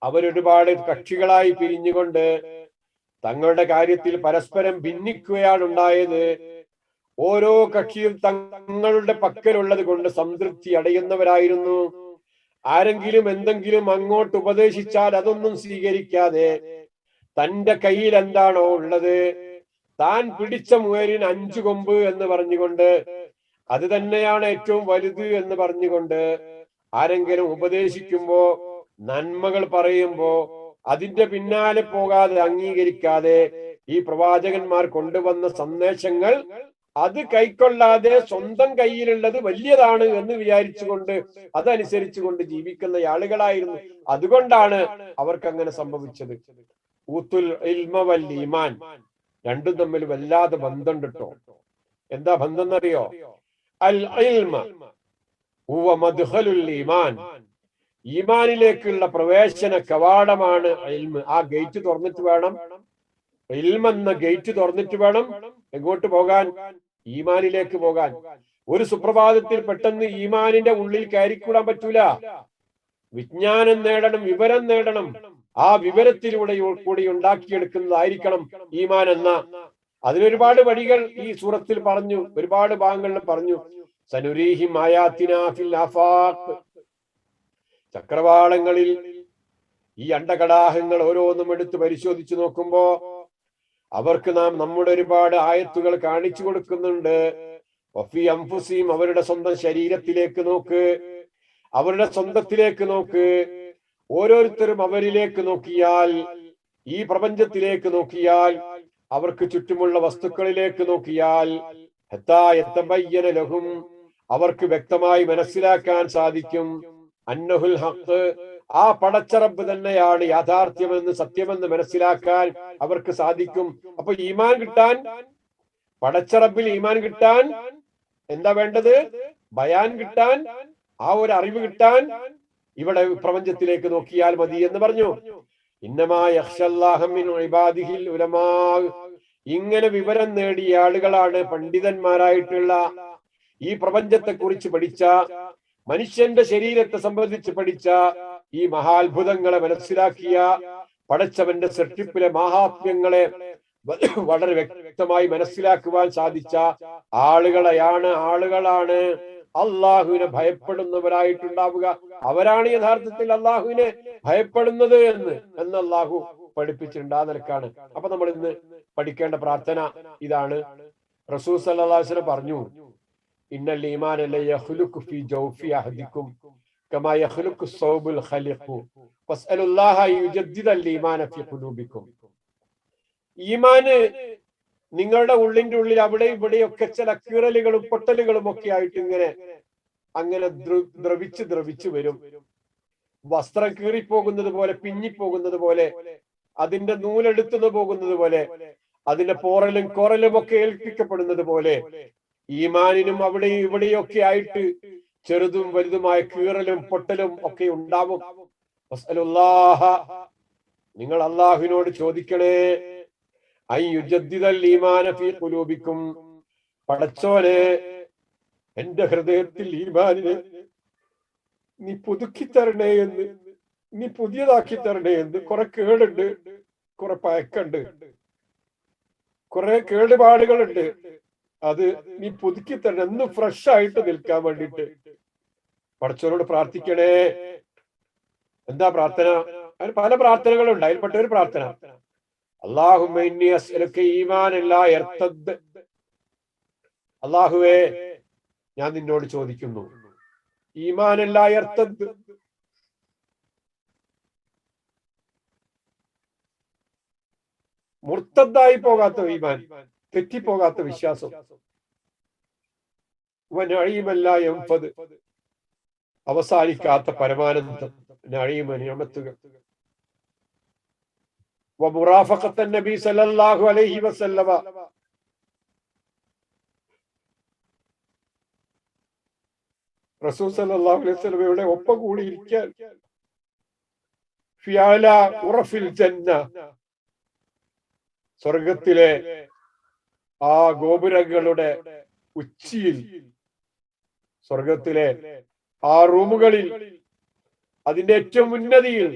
അവരൊരുപാട് കക്ഷികളായി പിരിഞ്ഞുകൊണ്ട് തങ്ങളുടെ കാര്യത്തിൽ പരസ്പരം ഭിന്നിക്കുകയാണ് ഉണ്ടായത്. ഓരോ കക്ഷിയും തങ്ങളുടെ പക്കലുള്ളത് കൊണ്ട് സംതൃപ്തി അടയുന്നവരായിരുന്നു. ആരെങ്കിലും എന്തെങ്കിലും അങ്ങോട്ട് ഉപദേശിച്ചാൽ അതൊന്നും സ്വീകരിക്കാതെ തന്റെ കയ്യിൽ എന്താണോ ഉള്ളത്, താൻ പിടിച്ച മുയലിന് 5 കൊമ്പ് എന്ന് പറഞ്ഞുകൊണ്ട്, അത് തന്നെയാണ് ഏറ്റവും വലുത് എന്ന് പറഞ്ഞുകൊണ്ട് ആരെങ്കിലും ഉപദേശിക്കുമ്പോ, നന്മകൾ പറയുമ്പോ അതിന്റെ പിന്നാലെ പോകാതെ അംഗീകരിക്കാതെ ഈ പ്രവാചകന്മാർ കൊണ്ടുവന്ന സന്ദേശങ്ങൾ അത് കൈക്കൊള്ളാതെ സ്വന്തം കയ്യിലുള്ളത് വലിയതാണ് എന്ന് വിചാരിച്ചുകൊണ്ട് അതനുസരിച്ചുകൊണ്ട് ജീവിക്കുന്ന ആളുകളായിരുന്നു. അതുകൊണ്ടാണ് അവർക്ക് അങ്ങനെ സംഭവിച്ചത്. ഊത്തുൽ ഇൽമ വൽ ഈമാൻ, രണ്ടും തമ്മിൽ വല്ലാതെ ബന്ധം കിട്ടോ. എന്താ ബന്ധം എന്നറിയോ? അൽ ഇൽമ ഹുവ മദ്ഖലുൽ ഈമാൻ, ഈമാനിലേക്കുള്ള പ്രവേശന കവാടമാണ് ഇൽമ. ആ ഗേറ്റ് തുറന്നിട്ട് വേണം, ഇൽമ എന്ന ഗേറ്റ് തുറന്നിട്ട് വേണം എങ്ങോട്ട് പോകാൻ? ഈമാനിലേക്ക് പോകാൻ. ഒരു സുപ്രഭാതത്തിൽ പെട്ടെന്ന് ഈമാനിന്റെ ഉള്ളിൽ കയറിക്കൂടാൻ പറ്റൂല. വിജ്ഞാനം നേടണം, വിവരം നേടണം. ആ വിവരത്തിലൂടെ കൂടി ഉണ്ടാക്കിയെടുക്കുന്നതായിരിക്കണം ഈമാൻ എന്ന. അതിനൊരുപാട് വഴികൾ ഈ സൂറത്തിൽ പറഞ്ഞു, ഒരുപാട് ഭാഗങ്ങളിൽ പറഞ്ഞു. സനുരീഹിം ആയാതിനാ ഫിൽ ആഫാഖ്, ചക്രവാളങ്ങളിൽ ഈ അണ്ടകടാഹങ്ങൾ ഓരോന്നും എടുത്ത് പരിശോധിച്ചു നോക്കുമ്പോ അവർക്ക് നാം നമ്മുടെ ഒരുപാട് ആയത്തുകൾ കാണിച്ചു കൊടുക്കുന്നുണ്ട്. വഫി അൻഫുസിഹിം, അവരുടെ സ്വന്തം ശരീരത്തിലേക്ക് നോക്ക്, അവരുടെ സ്വന്തത്തിലേക്ക് നോക്ക്. ഓരോരുത്തരും അവരിലേക്ക് നോക്കിയാൽ, ഈ പ്രപഞ്ചത്തിലേക്ക് നോക്കിയാൽ, അവർക്ക് ചുറ്റുമുള്ള വസ്തുക്കളിലേക്ക് നോക്കിയാൽ, ഹത്താ യതബയ്യന ലഹും, അവർക്ക് വ്യക്തമായി മനസ്സിലാക്കാൻ സാധിക്കും, അന്നഹുൽ ഹഖ്, ആ പടച്ചറബ് തന്നെയാണ് യാഥാർത്ഥ്യമെന്ന്, സത്യമെന്ന് മനസ്സിലാക്കാൻ അവർക്ക് സാധിക്കും. അപ്പൊ ഈമാൻ കിട്ടാൻ, പടച്ചറബിൽ ഈമാൻ കിട്ടാൻ എന്താ വേണ്ടത്? ബയാൻ കിട്ടാൻ, ആ ഒരു അറിവ് കിട്ടാൻ ഇവിടെ പ്രപഞ്ചത്തിലേക്ക് നോക്കിയാൽ മതി എന്ന് പറഞ്ഞു. ഇന്നമാ യഖ്ശല്ലാഹ മിൻ ഇബാദിഹിൽ ഉലമാ, ഇങ്ങനെ വിവരം നേടിയ ആളുകളാണ്, പണ്ഡിതന്മാരായിട്ടുള്ള, ഈ പ്രപഞ്ചത്തെ കുറിച്ച് പഠിച്ച, മനുഷ്യന്റെ ശരീരത്തെ സംബന്ധിച്ച് പഠിച്ച, ഈ മഹാത്ഭുതങ്ങളെ മനസ്സിലാക്കിയ, പടച്ചവന്റെ സൃഷ്ടിപ്പിലെ മഹാത്മ്യങ്ങളെ വളരെ വ്യക്തമായി മനസ്സിലാക്കുവാൻ സാധിച്ച ആളുകളാണ് അള്ളാഹുവിനെ ഭയപ്പെടുന്നവരായിട്ടുണ്ടാവുക. അവരാണ് യഥാർത്ഥത്തിൽ അള്ളാഹുവിനെ ഭയപ്പെടുന്നത് എന്ന് അള്ളാഹു പഠിപ്പിച്ചിട്ടുണ്ട്. ആ നിലക്കാണ്. അപ്പൊ നമ്മൾ ഇന്ന് പഠിക്കേണ്ട പ്രാർത്ഥന ഇതാണ്. റസൂൽ സല്ലല്ലാഹു അലൈഹി വസല്ലം പറഞ്ഞു, ഇന്നൽ ഈമാന ലയഖ്ലുഖു ഫീ ജൗഫി അഹദികും കമാ യഖ്ലുഖു സൗബുൽ ഖലിഖു ഫസ്അലുല്ലാഹ യുജദ്ദിദൽ ഈമാന ഫീ ഖുലൂബികും. ഈമാന് നിങ്ങളുടെ ഉള്ളിന്റെ ഉള്ളിൽ അവിടെ ഇവിടെയൊക്കെ ചില കീറലുകളും പൊട്ടലുകളും ഒക്കെ ആയിട്ട് അങ്ങനെ ദ്രവിച്ച് വരും. വസ്ത്രം കീറിപ്പോകുന്നത് പോലെ, പിഞ്ഞിപ്പോകുന്നത് പോലെ, അതിന്റെ നൂലെടുത്തുനിന്ന് പോകുന്നത് പോലെ, അതിന്റെ പോറലും കോറലും ഒക്കെ ഏൽപ്പിക്കപ്പെടുന്നത് പോലെ, ഈമാനിനും അവിടെയും ഇവിടെയൊക്കെ ആയിട്ട് ചെറുതും വലുതുമായ കീറലും പൊട്ടലും ഒക്കെ ഉണ്ടാവും. നിങ്ങൾ അള്ളാഹുവിനോട് ചോദിക്കണേ, ഈമാന ഫീ ഖുലൂബിക്കും, പടച്ചോനെ എന്റെ ഹൃദയത്തിൽ ഈമാനിനെ നീ പുതുക്കി തരണേ എന്ന്, നീ പുതിയതാക്കി തരണേ എന്ന്. കുറെ കേടുണ്ട്, കുറെ പഴക്കുണ്ട്, കുറെ കേടുപാടുകളുണ്ട്. അത് നീ പുതുക്കി തരണം, എന്ന് ഫ്രഷ് ആയിട്ട് നിൽക്കാൻ വേണ്ടിയിട്ട് പടച്ചോനോട് പ്രാർത്ഥിക്കണേ. എന്താ പ്രാർത്ഥന? അതിന് പല പ്രാർത്ഥനകളുണ്ട്. അതിൽപ്പെട്ട ഒരു പ്രാർത്ഥന, അല്ലാഹുമ്മ ഇന്നി അസ്അലുക ഈമാനൻ ലാ യർതദ്, അല്ലാഹുവേ ഞാൻ നിന്നോട് ചോദിക്കുന്നു, ഈമാനൻ ലാ യർതദ്, മുർത്തദ്ദായി പോകാത്ത ഈമാൻ, തെറ്റിപ്പോകാത്ത വിശ്വാസം, വനഈമൻ ലാ യൻഫദ്, അവസാനിക്കാത്ത പരമാനന്ദം, നഈമ നിഅമത്തുകൾ, വമുറാഫഖത്ത നബി സല്ലല്ലാഹു അലൈഹി വസല്ലമ, റസൂൽ സല്ലല്ലാഹു അലൈഹി വസല്ലമയുടെ ഒപ്പം കൂടി ഇരിക്കാൻ, ഫിഅല ഉറഫിൽ ജന്ന, സ്വർഗത്തിലെ ആ ഗോപുരങ്ങളുടെ ഉച്ചിയിൽ, സ്വർഗത്തിലെ ആ റൂമുകളിൽ, അതിന്റെ ഏറ്റവും ഉന്നതിയിൽ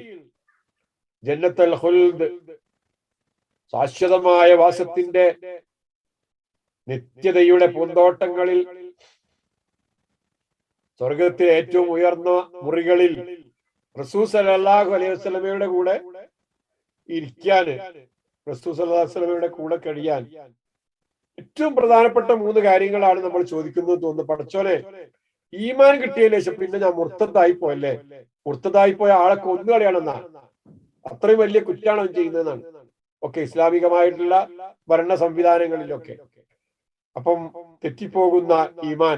ജന്നത്തുൽ ഖുൽദ്, ശാശ്വതമായ വാസത്തിന്റെ നിത്യതയുടെ പൂന്തോട്ടങ്ങളിൽ, സ്വർഗത്തിലെ ഏറ്റവും ഉയർന്ന മുറികളിൽ റസൂൽ സല്ലല്ലാഹു അലൈഹി വസല്ലമയുടെ കൂടെ ഇരിക്കാന്, റസൂൽ സല്ലല്ലാഹു അലൈഹി വസല്ലമയുടെ കൂടെ കഴിയാൻ ഏറ്റവും പ്രധാനപ്പെട്ട 3 കാര്യങ്ങളാണ് നമ്മൾ ചോദിക്കുന്നത് തോന്നുന്നു. പടച്ചോനെ, ഈമാൻ കിട്ടിയതിനു ശേഷം പിന്നെ ഞാൻ മുർത്തതായി പോയല്ലേ, മുർത്തതായി പോയ ആളെ കൊന്നുകളയാണെന്നാ, അത്രയും വലിയ കുറ്റാണ് അവൻ ചെയ്യുന്നതെന്നാണ് ഒക്കെ ഇസ്ലാമികമായിട്ടുള്ള ഭരണ സംവിധാനങ്ങളിലൊക്കെ. അപ്പം തെറ്റിപ്പോകുന്ന ഈമാൻ,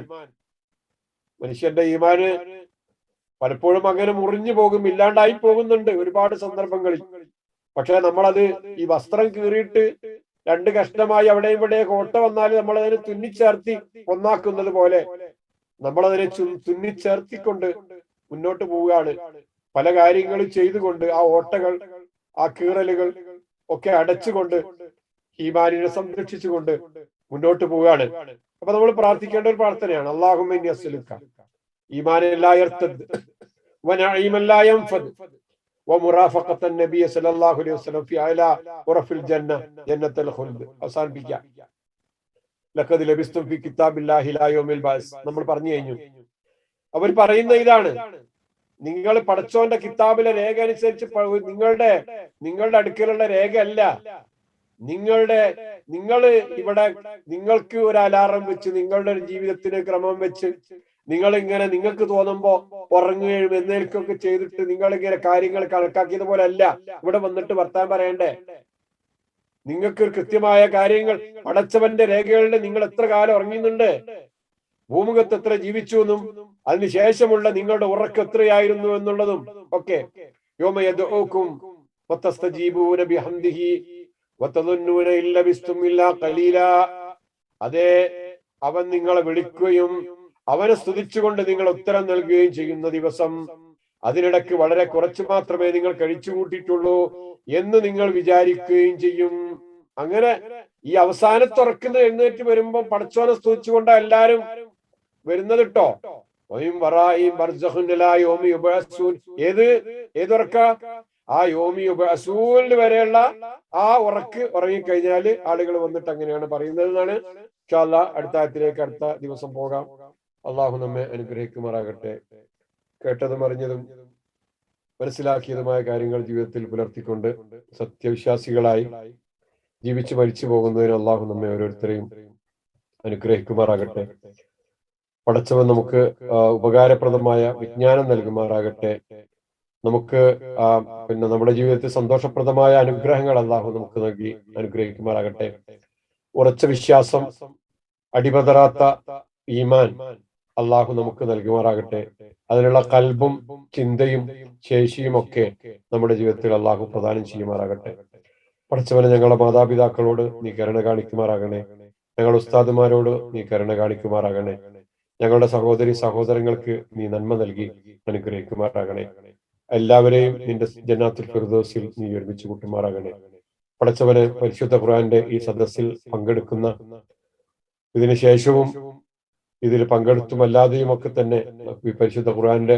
മനുഷ്യന്റെ ഈമാന് പലപ്പോഴും അങ്ങനെ മുറിഞ്ഞു പോകും, ഇല്ലാണ്ടായി പോകുന്നുണ്ട് ഒരുപാട് സന്ദർഭങ്ങളിൽ. പക്ഷെ നമ്മളത് ഈ വസ്ത്രം കീറിയിട്ട് 2 കഷ്ണമായി അവിടെയും ഇവിടെ കോട്ട വന്നാൽ നമ്മളതിനെ തുന്നിച്ചേർത്തി ഒന്നാക്കുന്നത് പോലെ നമ്മളതിനെ തുന്നിച്ചേർത്തിക്കൊണ്ട് മുന്നോട്ട് പോവുകയാണ്. പല കാര്യങ്ങളും ചെയ്തുകൊണ്ട് ആ ഓട്ടകൾ, ആ കീറലുകൾ ഒക്കെ അടച്ചുകൊണ്ട് ഈമാനിനെ സംരക്ഷിച്ചുകൊണ്ട് മുന്നോട്ട് പോവുകയാണ്. അപ്പൊ നമ്മൾ പ്രാർത്ഥിക്കേണ്ട ഒരു പ്രാർത്ഥനയാണ്, അല്ലാഹുമ്മ ഇന്നി അസ്അലുക ഈമാനൻ ലാ യർതദ് വനഈമൻ ലാ യൻഫദ് വമുറാഫഖത നബി സല്ലല്ലാഹു അലൈഹി വസല്ലം ഫി അലാ ഉറഫിൽ ജന്ന ജന്നത്തുൽ ഖുൽദ്. അവസാനിപ്പിക്കാം. ലഖദ് ലബിസ്തും ഫി കിതാബില്ലാഹി ഇലാ യൗമിൽ ബഅസ്. നമ്മൾ പറഞ്ഞു കഴിഞ്ഞു. അവർ പറയുന്ന ഇതാണ്, നിങ്ങൾ പടച്ചോന്റെ കിതാബിലെ രേഖ അനുസരിച്ച് നിങ്ങളുടെ അടുക്കലുള്ള രേഖ അല്ല, നിങ്ങൾ ഇവിടെ നിങ്ങൾക്ക് ഒരു അലാറം വെച്ച്, നിങ്ങളുടെ ഒരു ജീവിതത്തിന് ക്രമം വെച്ച് നിങ്ങൾ ഇങ്ങനെ നിങ്ങൾക്ക് തോന്നുമ്പോ ഉറങ്ങുകയും എന്നേൽക്കൊക്കെ ചെയ്തിട്ട് നിങ്ങൾ ഇങ്ങനെ കാര്യങ്ങൾ കണക്കാക്കിയത് പോലെ അല്ല ഇവിടെ വന്നിട്ട് വർത്താൻ പറയണ്ടേ. നിങ്ങൾക്ക് കൃത്യമായ കാര്യങ്ങൾ, പടച്ചവന്റെ രേഖകളിൽ നിങ്ങൾ എത്ര കാലം ഉറങ്ങുന്നുണ്ട്, ഭൂമുഖത്ത് എത്ര ജീവിച്ചു എന്നും അതിനുശേഷമുള്ള നിങ്ങളുടെ ഉറക്കം എത്രയായിരുന്നു എന്നുള്ളതും ഒക്കെ. യൗമ യദ്ഊകും വതസ്തജീബൂന ബിഹംദിഹി വതദുന്നൂന ഇല്ല ബിസ്തും ഇല്ലാ ഖലീലാ. അതേ, അവൻ നിങ്ങളെ വിളിക്കുകയും അവനെ സ്തുതിച്ചുകൊണ്ട് നിങ്ങൾ ഉത്തരം നൽകുകയും ചെയ്യുന്ന ദിവസം, അതിനിടയ്ക്ക് വളരെ കുറച്ച് മാത്രമേ നിങ്ങൾ കഴിച്ചു കൂട്ടിയിട്ടുള്ളൂ എന്ന് നിങ്ങൾ വിചാരിക്കുകയും ചെയ്യും. അങ്ങനെ ഈ അവസാനത്തുറക്കുന്ന എഴുന്നേറ്റ് വരുമ്പോ പടച്ചോനെ സ്തുതിച്ചുകൊണ്ട് എല്ലാരും വരുന്നത് കേട്ടോ. ഏതുറക്ക? ആ യോമി യുബഅസൂൻ വരെയുള്ള ആ ഉറങ്ങിക്കഴിഞ്ഞാല് ആളുകൾ വന്നിട്ട് അങ്ങനെയാണ് പറയുന്നത് എന്നാണ്. ഇൻഷാ അല്ലാഹ് അടുത്ത ആയത്തിലേക്ക് അടുത്ത ദിവസം പോകാം. അള്ളാഹു നമ്മെ അനുഗ്രഹിക്കുമാറാകട്ടെ. കേട്ടതും അറിഞ്ഞതും മനസ്സിലാക്കിയതുമായ കാര്യങ്ങൾ ജീവിതത്തിൽ പുലർത്തിക്കൊണ്ട് സത്യവിശ്വാസികളായി ജീവിച്ചു മരിച്ചു പോകുന്നതിന് അള്ളാഹു നമ്മെ ഓരോരുത്തരെയും അനുഗ്രഹിക്കുമാറാകട്ടെ. പടച്ചവൻ നമുക്ക് ഉപകാരപ്രദമായ വിജ്ഞാനം നൽകുമാറാകട്ടെ. നമുക്ക് നമ്മുടെ ജീവിതത്തിൽ സന്തോഷപ്രദമായ അനുഗ്രഹങ്ങൾ അള്ളാഹു നമുക്ക് നൽകി അനുഗ്രഹിക്കുമാറാകട്ടെ. ഉറച്ച വിശ്വാസം, അടിപതറാത്ത ഈമാൻ അള്ളാഹു നമുക്ക് നൽകുമാറാകട്ടെ. അതിനുള്ള കൽബും ചിന്തയും ശേഷിയും ഒക്കെ നമ്മുടെ ജീവിതത്തിൽ അള്ളാഹു പ്രദാനം ചെയ്യുമാറാകട്ടെ. പടച്ചവനെ, ഞങ്ങളുടെ മാതാപിതാക്കളോട് നീ കരുണ കാണിക്കുമാറാകണേ. ഞങ്ങളുടെ ഉസ്താദുമാരോട് നീ കരുണ കാണിക്കുമാറാകണേ. ഞങ്ങളുടെ സഹോദരി സഹോദരങ്ങൾക്ക് നീ നന്മ നൽകി അനുഗ്രഹിക്കുമാറാകണേ. എല്ലാവരെയും നിന്റെ ജന്നാത്തുൽ ഫിർദൗസിൽ നീ ഒരുമിച്ച് കൂട്ടുമാറാകണേ. പടച്ചവനെ, പരിശുദ്ധ ഖുർആന്റെ ഈ സദസ്സിൽ പങ്കെടുക്കുന്ന, ഇതിനു ശേഷവും ഇതിൽ പങ്കെടുത്തുമല്ലാതെയും ഒക്കെ തന്നെ ഈ പരിശുദ്ധ ഖുർആന്റെ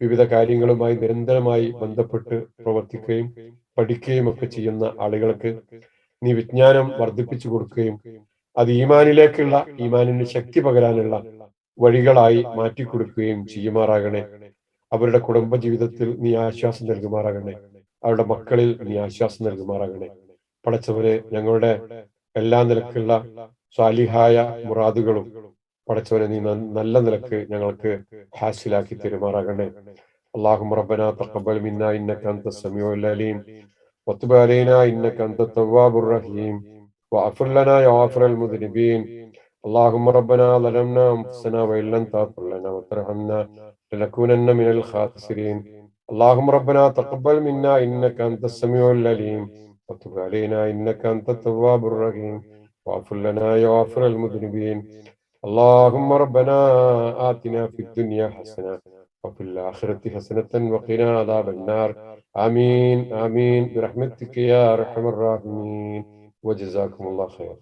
വിവിധ കാര്യങ്ങളുമായി നിരന്തരമായി ബന്ധപ്പെട്ട് പ്രവർത്തിക്കുകയും പഠിക്കുകയും ഒക്കെ ചെയ്യുന്ന ആളുകൾക്ക് നീ വിജ്ഞാനം വർദ്ധിപ്പിച്ചു കൊടുക്കുകയും അത് ഈമാനിലേക്കുള്ള, ഈമാനിന് ശക്തി പകരാനുള്ള വഴികളായി മാറ്റിക്കൊടുക്കുകയും ചെയ്യുമാറാകണേ. അവരുടെ കുടുംബ ജീവിതത്തിൽ നീ ആശ്വാസം നൽകുമാറാകണേ. അവരുടെ മക്കളിൽ നീ ആശ്വാസം നൽകുമാറാകണേ. പടച്ചവരെ, ഞങ്ങളുടെ എല്ലാ നിലക്കുള്ള സ്വാലിഹായ മുറാദുകളും പടച്ചവനെ നീ നല്ല നിലക്ക് ഞങ്ങൾക്ക് ഹാസിലാക്കി തരുമാറാകണേ. اللهم ربنا تقبل منا انك انت السميع العليم وتب علينا انك انت التواب الرحيم واغفر لنا يا غافر المذنبين. اللهم ربنا ظلمنا انفسنا وان لم تغفر لنا وترحمنا لنكونن من الخاسرين. اللهم ربنا تقبل منا انك انت السميع العليم وتب علينا انك انت التواب الرحيم واغفر لنا يا غافر المذنبين. اللهم ربنا آتنا في الدنيا حسنة وفي الآخرة حسنة وقنا عذاب النار. آمين آمين برحمتك يا أرحم الراحمين. وجزاكم الله خير.